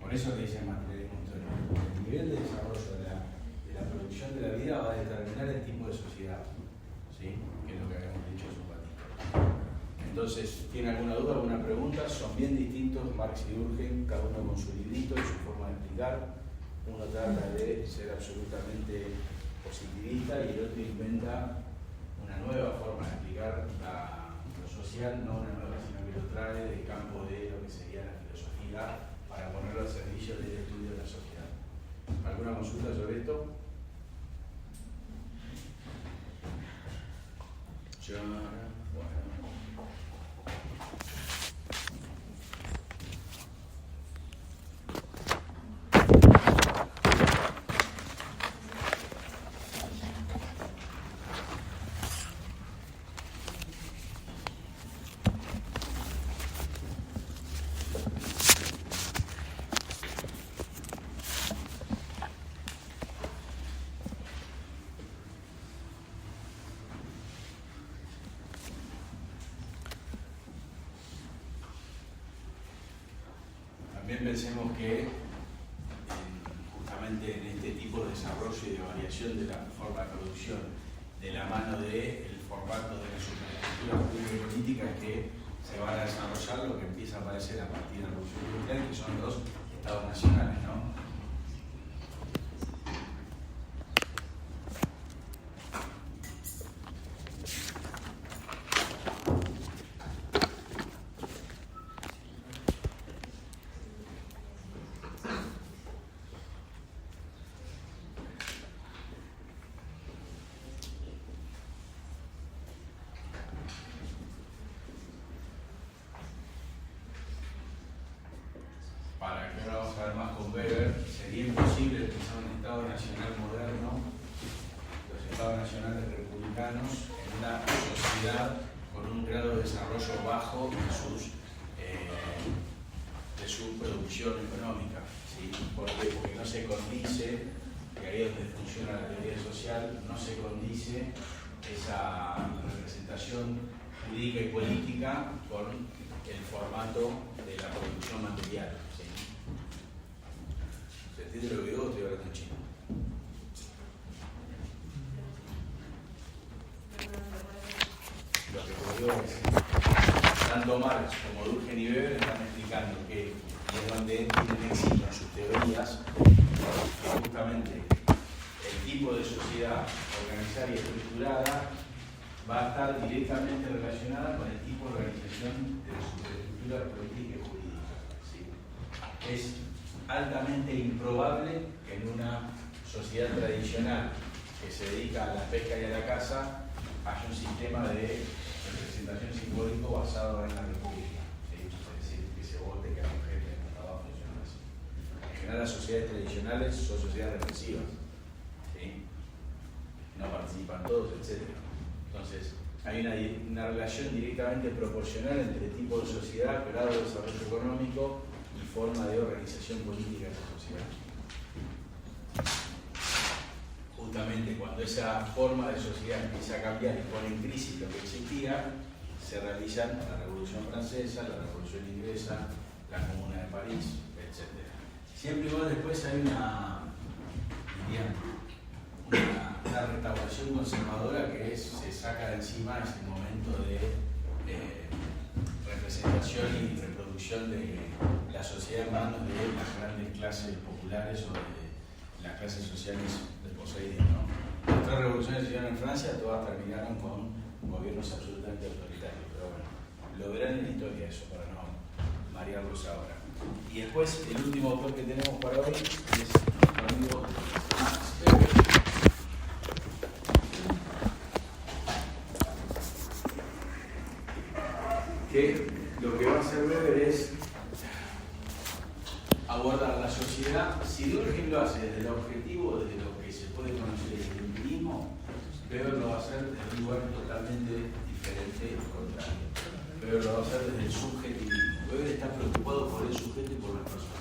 Por eso le dicen materialismo histórico. El nivel de desarrollo de la producción de la vida va a determinar el tipo de sociedad, ¿sí? Que es lo que habíamos dicho hace un ratito. Entonces, ¿tiene alguna duda, alguna pregunta? Son bien distintos Marx y Durkheim, cada uno con su librito y su forma de explicar. Uno trata de ser absolutamente positivista y el otro inventa una nueva forma de explicar lo social, no una nueva, sino que lo trae del campo de lo que sería la filosofía, para ponerlo al servicio del estudio de la sociedad. ¿Alguna consulta sobre esto? También pensemos que justamente en este tipo de desarrollo y de variación de la forma de producción, de la mano del formato de la superestructura pública y política que se van a desarrollar, lo que empieza a aparecer a partir de la Revolución Industrial, que son los estados nacionales, ¿no? Para que ahora vamos a ver más con Weber, sería imposible pensar un Estado nacional moderno, los Estados nacionales republicanos, en una sociedad con un grado de desarrollo bajo de su producción económica. ¿Sí? ¿Por qué? Porque no se condice, y ahí es donde funciona la teoría social, no se condice esa representación jurídica y política con el formato de la producción material. ¿Sí? ¿Se entiende lo que digo o estoy hablando en chino? Lo que digo es, tanto Marx como Durkheim y Weber están explicando que es donde tienen éxito en sus teorías, que justamente el tipo de sociedad organizada y estructurada va a estar directamente relacionada con el tipo de organización de la superestructura política y jurídica. ¿Sí? Es altamente improbable que en una sociedad tradicional que se dedica a la pesca y a la caza haya un sistema de representación simbólico basado en la república. ¿Sí? Es decir, que se vote, que haya un jefe de Estado, funciona así. En general las sociedades tradicionales son sociedades represivas. ¿Sí? No participan todos, etc. Entonces, hay una relación directamente proporcional entre tipo de sociedad, grado de desarrollo económico y forma de organización política de esa sociedad. Justamente cuando esa forma de sociedad empieza a cambiar y pone en crisis lo que existía, se realizan la Revolución Francesa, la Revolución Inglesa, la Comuna de París, etc. Siempre y cuando después hay una restauración conservadora que se saca de encima ese momento de representación y reproducción de la sociedad en manos de las grandes clases populares o de las clases sociales desposeídas, ¿no? Las tres revoluciones que se dieron en Francia, todas terminaron con gobiernos absolutamente autoritarios, pero bueno, lo verán en la historia eso, para no marearlos ahora. Y después, el último autor que tenemos para hoy es nuestro amigo Max Weber, que lo que va a hacer Weber es abordar la Weber lo va a hacer desde el subjetivismo. Weber está preocupado por el sujeto y por las personas.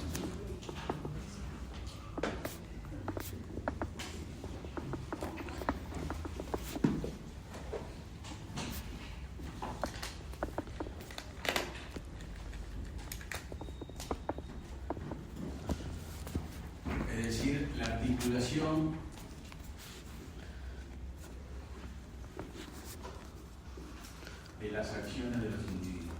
Es decir, la articulación de las acciones de los individuos.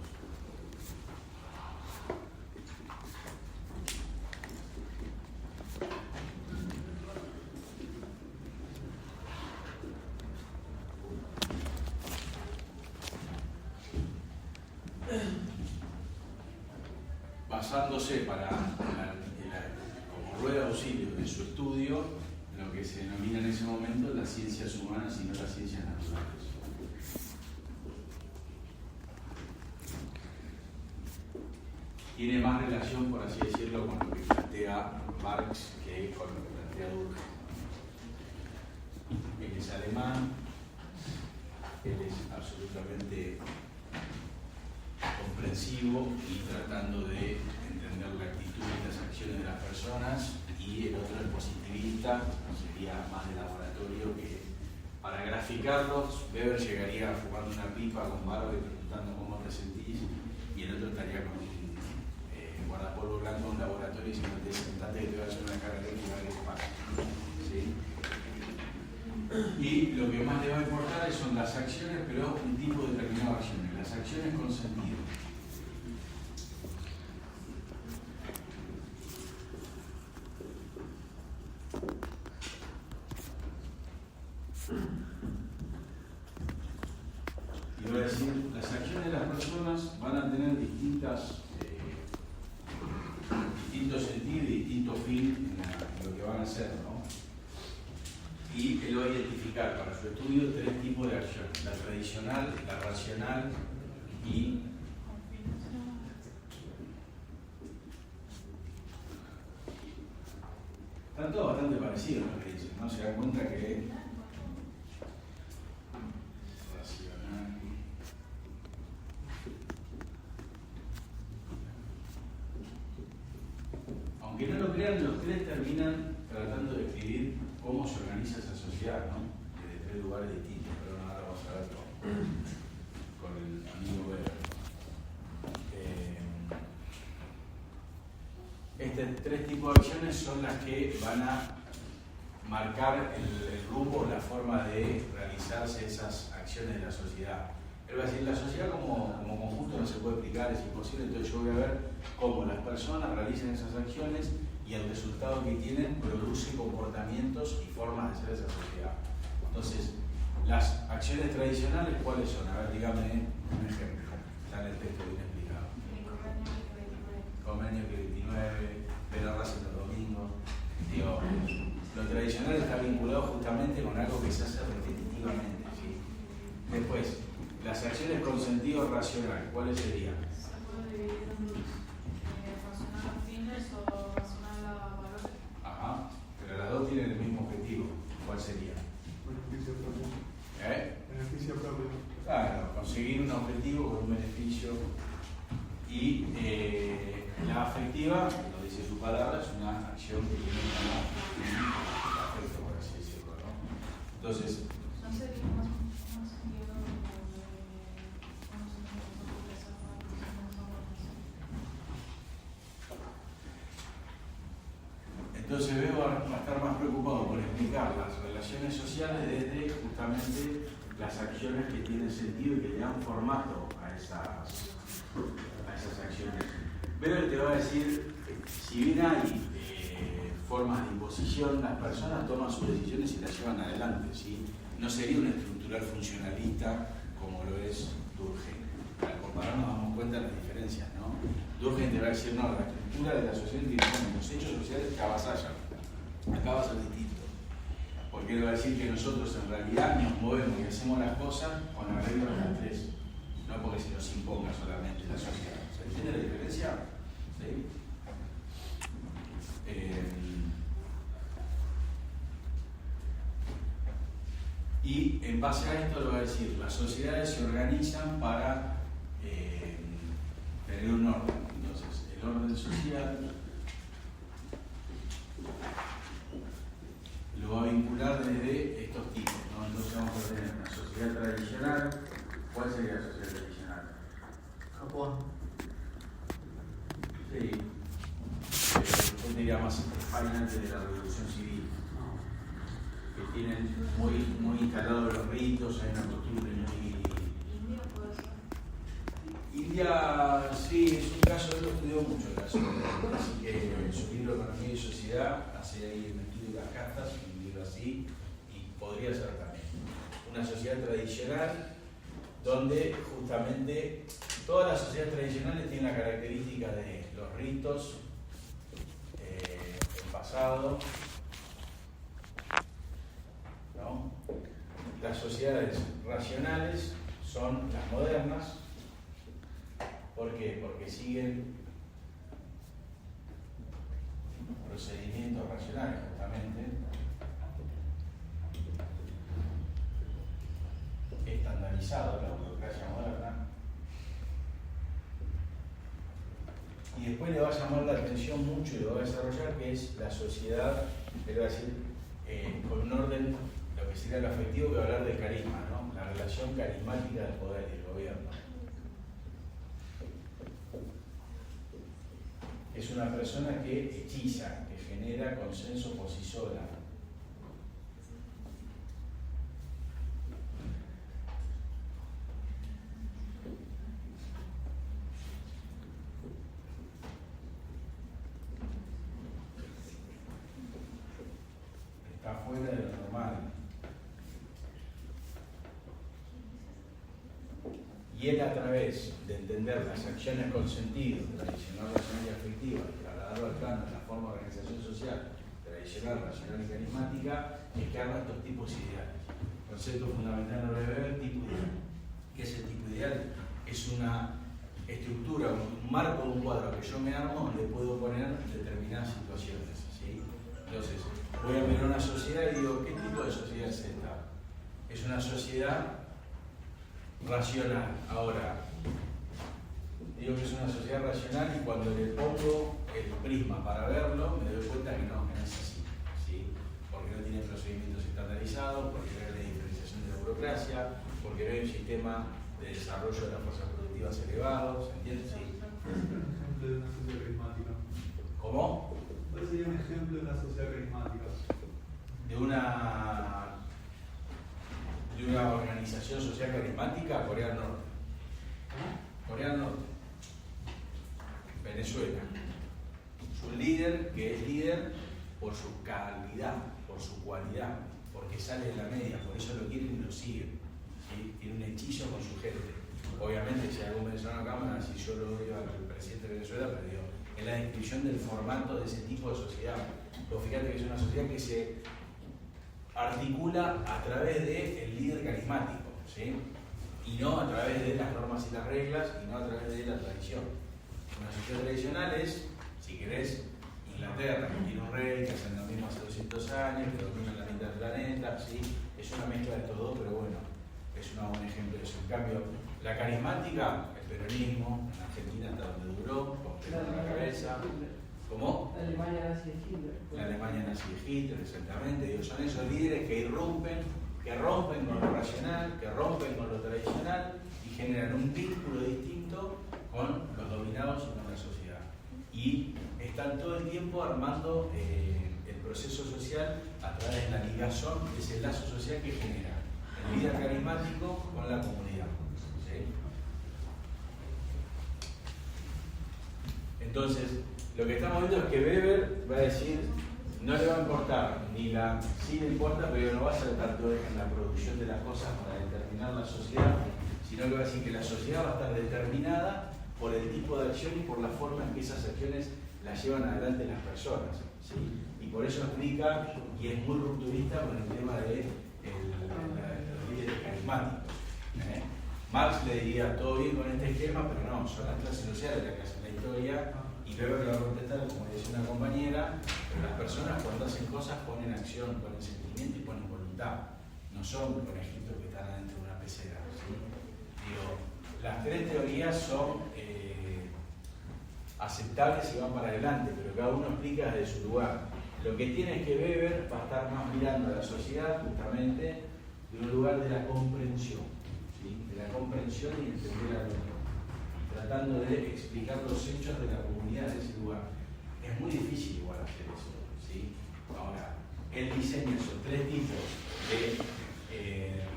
Basándose como rueda de auxilio de su estudio, lo que se denomina en ese momento las ciencias humanas y no las ciencias naturales. Tiene más relación, por así decirlo, con lo que plantea Marx que con lo que plantea Durkheim. Él es alemán, él es absolutamente comprensivo y tratando de entender la actitud y las acciones de las personas, y el otro es positivista, sería más de laboratorio, que para graficarlos, Weber llegaría fumando una pipa con barba y preguntando cómo te sentís, y el otro estaría con un guardapolvo blanco en un laboratorio y diciendo, sentate que te voy a hacer una carga eléctrica, ¿qué pasa? ¿Sí? Y lo que más le va a importar son las acciones, pero un tipo determinado de acciones, las acciones con sentido. Y voy a decir, las acciones de las personas van a tener distintos sentidos y distintos fines en lo que van a hacer, ¿no? Y él va a identificar para su estudio 3 tipos de acción: la tradicional, la racional y están todos bastante parecidos lo que dicen, ¿no? Se dan cuenta que racional, aunque no lo crean, los 3 terminan tratando de escribir cómo se organiza esa sociedad, ¿no? Desde 3 lugares distintos, pero ahora vamos a ver con el amigo Weber. Estos 3 tipos de acciones son las que van a marcar el rumbo o la forma de realizarse esas acciones de la sociedad. Él va a decir, la sociedad como conjunto no se puede explicar, es imposible, entonces yo voy a ver cómo las personas realizan esas acciones y el resultado que tienen produce comportamientos y formas de ser esa sociedad. Entonces, las acciones tradicionales, ¿cuáles son? A ver, dígame un ejemplo. Está en el texto bien explicado. Convenio que 29, ver a raza los domingos. Digo, lo tradicional está vinculado justamente con algo que se hace repetitivamente, ¿sí? Después, las acciones con sentido racional, ¿cuáles serían? Se puede dividir en racional a fines o racional a valores. Ajá, pero las dos tienen el mismo objetivo. ¿Cuál sería? Beneficio propio. Beneficio propio. Claro, conseguir un objetivo con un beneficio. Y la afectiva, lo dice su palabra, es una acción que tiene un afecto, por así decirlo, ¿no? Entonces, ¿No sería más sentido entonces Weber va a estar más preocupado por explicar las relaciones sociales desde justamente las acciones que tienen sentido y que le dan formato a esas acciones. Weber te va a decir, si bien hay formas de imposición, las personas toman sus decisiones y las llevan adelante, ¿sí? No sería una estructural funcionalista como lo es Durkheim. Al compararnos nos damos cuenta de las diferencias, ¿no? Durkheim te va a decir, no, la estructura de la sociedad tiene los hechos sociales que avasallan. Acá va a ser distinto. Porque él va a decir que nosotros en realidad nos movemos y hacemos las cosas con arreglo a las 3, no porque se nos imponga solamente la sociedad. ¿Se entiende la diferencia? ¿Sí? Y en base a esto le va a decir, las sociedades se organizan para tener un orden. Entonces, el orden social lo va a vincular desde estos tipos, ¿no? Entonces vamos a tener una sociedad tradicional. ¿Cuál sería la sociedad tradicional? Japón. Sí. Yo diría más España antes de la Revolución Civil, que tienen muy instalados los ritos, hay una costumbre muy... India puede ser. India, sí, es un caso, él lo estudió mucho el caso, así que en su libro Economía y Sociedad hace ahí un estudio de las castas, un libro así, y podría ser también una sociedad tradicional donde justamente todas las sociedades tradicionales tienen la característica de los ritos, el pasado, ¿no? Las sociedades racionales son las modernas. ¿Por qué? Porque siguen procedimientos racionales, justamente, estandarizados, la burocracia moderna. Y después le va a llamar la atención mucho y lo va a desarrollar, que es la sociedad, le va a decir, con un orden, lo que sería lo afectivo, que va a hablar del carisma, ¿no? La relación carismática del poder y del gobierno. Es una persona que hechiza, que genera consenso por sí sola. Está fuera de lo normal. Y él, a través de entender las acciones con sentido, tradicional, racional y afectiva, y trasladarlo al plano de la forma de organización social, tradicional, racional y carismática, es que arma estos tipos ideales. Concepto fundamental no debe haber tipo ideal. ¿Qué es el tipo ideal? Es una estructura, un marco de un cuadro que yo me armo donde puedo poner determinadas situaciones, ¿sí? Entonces, voy a mirar una sociedad y digo, ¿qué tipo de sociedad es esta? Es una sociedad racional. Ahora, digo que es una sociedad racional y cuando le pongo el prisma para verlo, me doy cuenta que no es así, ¿sí? Porque no tiene procedimientos estandarizados, porque no hay la diferenciación de la burocracia, porque no hay un sistema de desarrollo de las fuerzas productivas elevados, ¿entiendes? Sí. ¿Cuál sería un ejemplo de una sociedad carismática? ¿Cómo? ¿Cuál sería un ejemplo de una sociedad carismática? De una organización social carismática, Corea del Norte. Corea del Norte. Venezuela. Su líder, que es líder por su calidad, por su cualidad, porque sale de la media, por eso lo quieren y lo siguen. ¿Sí? Tiene un hechizo con su gente. Obviamente, si algún venezolano acá me va a decir yo lo odio al presidente de Venezuela, pero digo, es la descripción del formato de ese tipo de sociedad. Pero fíjate que es una sociedad que se articula a través del líder carismático, ¿sí? Y no a través de las normas y las reglas, y no a través de la tradición. Una sociedad tradicional es, si querés, Inglaterra, que tiene un rey, que hacen lo mismo hace 200 años, que domina la mitad del planeta, ¿sí? Es una mezcla de todo, pero bueno, es un buen ejemplo de eso. En cambio, la carismática, el peronismo, en Argentina hasta donde duró, con Perón a la cabeza. ¿Cómo? La Alemania nazi de Hitler. La Alemania nazi de Hitler, exactamente. Digo, son esos líderes que irrumpen, que rompen con lo racional, que rompen con lo tradicional y generan un vínculo distinto con los dominados y con la sociedad. Y están todo el tiempo armando el proceso social a través de la ligazón, de ese lazo social que genera el líder carismático con la comunidad. ¿Sí? Entonces, lo que estamos viendo es que Weber va a decir, no le va a importar, sí le importa, pero no va a ser tanto en la producción de las cosas para determinar la sociedad, sino que va a decir que la sociedad va a estar determinada por el tipo de acción y por la forma en que esas acciones las llevan adelante las personas, ¿sí? Y por eso explica, y es muy rupturista con el tema de los líderes carismáticos. Marx le diría, todo bien con este esquema, pero no, son las clases sociales las que hacen la historia. Y Weber le va a contestar, como decía una compañera, pero las personas cuando hacen cosas ponen acción, ponen sentimiento y ponen voluntad. No son conejitos que están adentro de una pecera, ¿sí? Digo, las tres teorías son aceptables y van para adelante, pero cada uno explica desde su lugar. Lo que tiene es que Weber va a estar más mirando a la sociedad justamente de un lugar de la comprensión, ¿sí? De la comprensión y entender al otro, tratando de explicar los hechos de la comunidad de ese lugar. Es muy difícil igual hacer eso, ¿sí? Ahora, él diseña esos tres tipos de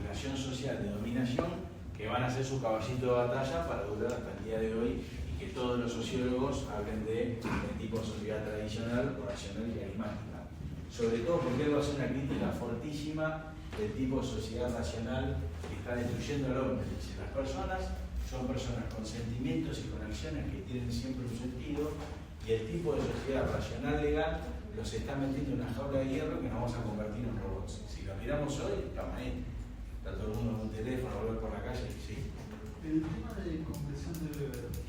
relación social, de dominación, que van a ser su caballito de batalla para durar hasta el día de hoy, y que todos los sociólogos hablen de tipo de sociedad tradicional, racional y carismática. Sobre todo porque él va a hacer una crítica fortísima del tipo de sociedad racional que está destruyendo al hombre. Dice, las personas son personas con sentimientos y con acciones que tienen siempre un sentido, y el tipo de sociedad racional legal los está metiendo en una jaula de hierro que nos vamos a convertir en robots. Si lo miramos hoy, estamos ahí. Está todo el mundo con un teléfono, a volver por la calle, sí. El tema de comprensión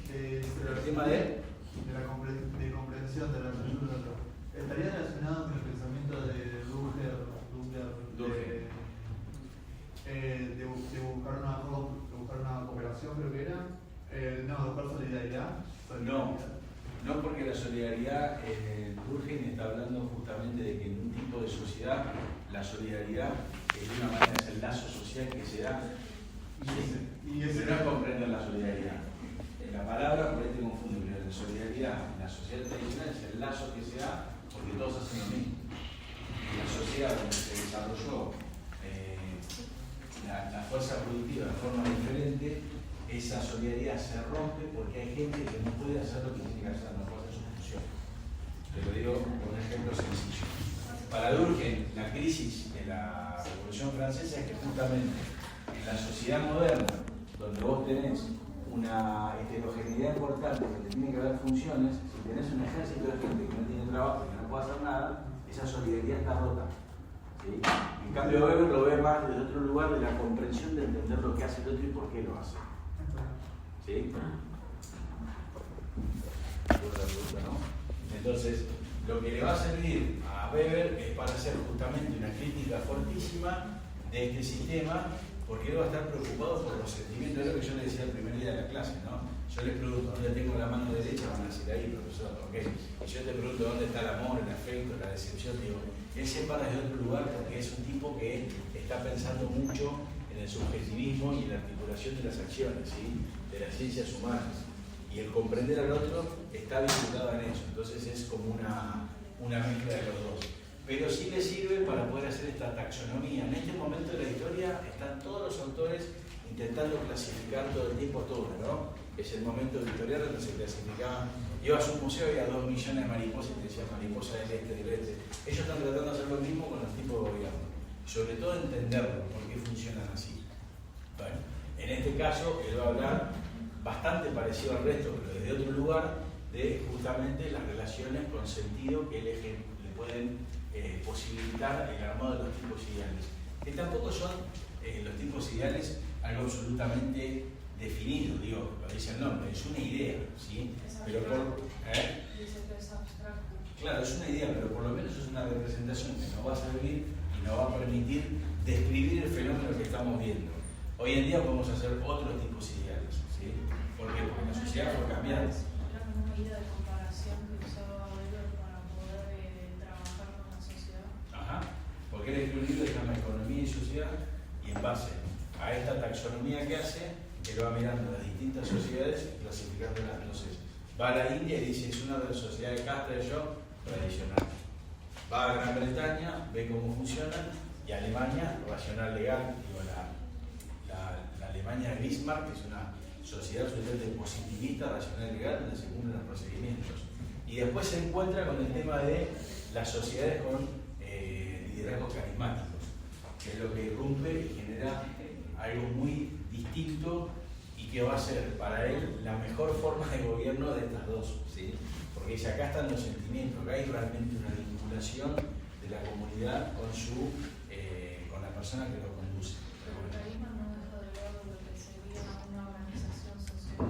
¿El tema de? De comprensión de la relación del otro. ¿Estaría relacionado con el pensamiento de Duger de buscar una cooperación, creo que era? No, de buscar solidaridad. No, porque la solidaridad, Durkheim está hablando justamente de que en un tipo de sociedad la solidaridad de una manera es el lazo social que se da. Pero no comprender la solidaridad. La palabra por ahí te confunde, pero la solidaridad en la sociedad tradicional es el lazo que se da porque todos hacen lo mismo. En la sociedad donde se desarrolló la fuerza productiva de forma diferente, esa solidaridad se rompe porque hay gente que no puede hacer lo que tiene que hacer, no puede hacer su función. Te lo digo con un ejemplo sencillo. Para Durkheim, la crisis de la Revolución Francesa es que justamente en la sociedad moderna, donde vos tenés una heterogeneidad importante, donde tiene que haber funciones, si tenés un ejército de gente que no tiene trabajo y que no puede hacer nada, esa solidaridad está rota. ¿Sí? En cambio, Weber lo ve más desde otro lugar de la comprensión de entender lo que hace el otro y por qué lo hace. ¿Sí? Entonces, lo que le va a servir a Weber es para hacer justamente una crítica fortísima de este sistema, porque él va a estar preocupado por los sentimientos. Es lo que yo le decía el primer día de la clase, ¿no? Yo les pregunto, ¿dónde tengo la mano derecha? Van a decir ahí, profesor, ¿ok? Y yo te pregunto, ¿dónde está el amor, el afecto, la decepción? Digo, él se para desde otro lugar porque es un tipo que está pensando mucho en el subjetivismo y en la articulación de las acciones, ¿sí? De las ciencias humanas. Y el comprender al otro está vinculado en eso. Entonces es como una mezcla de los dos. Pero sí le sirve para poder hacer esta taxonomía. En este momento de la historia están todos los autores intentando clasificar todo el tiempo todo, ¿no? Es el momento victoriano donde se clasificaban. Ibas a un museo y había 2 millones de mariposas y te decían mariposa del este, del oeste. Ellos están tratando de hacer lo mismo con los tipos de gobierno. Sobre todo entenderlo, por qué funcionan así. Bueno, en este caso él va a hablar bastante parecido al resto, pero desde otro lugar, de justamente las relaciones con sentido que le pueden posibilitar el armado de los tipos ideales. Que tampoco son los tipos ideales algo absolutamente definido, digo, lo dice el nombre, es una idea, ¿sí? Pero Dice que es abstracto. claro, es una idea, pero por lo menos es una representación que nos va a servir y nos va a permitir describir el fenómeno que estamos viendo. Hoy en día podemos hacer otros tipos ideales, ¿sí? ¿Por qué? Porque la sociedad fue cambiando. Era como una idea de comparación que usaba Weber para poder trabajar con la sociedad. Ajá, porque él escribió un libro que se llama Economía y Sociedad, y en base a esta taxonomía que hace, él va mirando las distintas sociedades y clasificándolas. Entonces, va a la India y dice, es una de las sociedades Castle tradicional. Va a Gran Bretaña, ve cómo funcionan, y Alemania, racional legal, digo, la Alemania de Bismarck, que es una sociedad absolutamente positivista, racional legal, donde se cumplen los procedimientos. Y después se encuentra con el tema de las sociedades con liderazgos carismáticos, que es lo que irrumpe y genera algo muy distinto y que va a ser para él la mejor forma de gobierno de estas dos, ¿sí? Porque dice, acá están los sentimientos, acá hay realmente una vinculación de la comunidad con la persona que lo conduce. Pero el carisma no deja de lado lo que sería una organización social.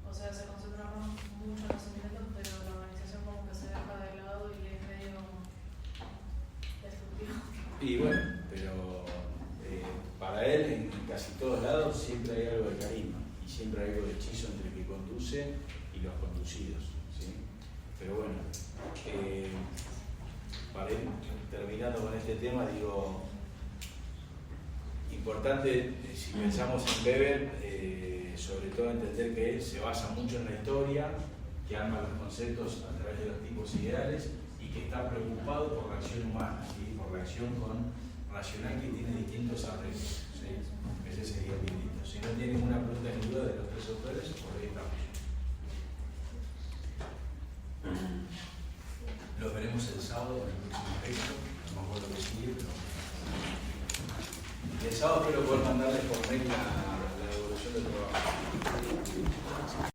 O sea, se concentra mucho en los sentimientos, pero la organización como que se deja de lado y es medio destructivo. Y bueno, pero para él en casi todos lados siempre hay algo de carisma. Y y siempre hay algo de hechizo entre el que conduce y los conducidos, ¿sí? Pero bueno, para ir terminando con este tema, digo, importante, si pensamos en Weber, sobre todo entender que él se basa mucho en la historia, que arma los conceptos a través de los tipos ideales y que está preocupado por la acción humana, ¿sí? Por la acción racional que tiene distintos arreglos, ¿sí? Ese sería mi lindo. Si no tiene ninguna pregunta ni duda de los tres autores, por ahí estamos. Los veremos el sábado en el próximo texto, no me acuerdo qué sigue, pero el sábado espero poder mandarles por mail la devolución del trabajo.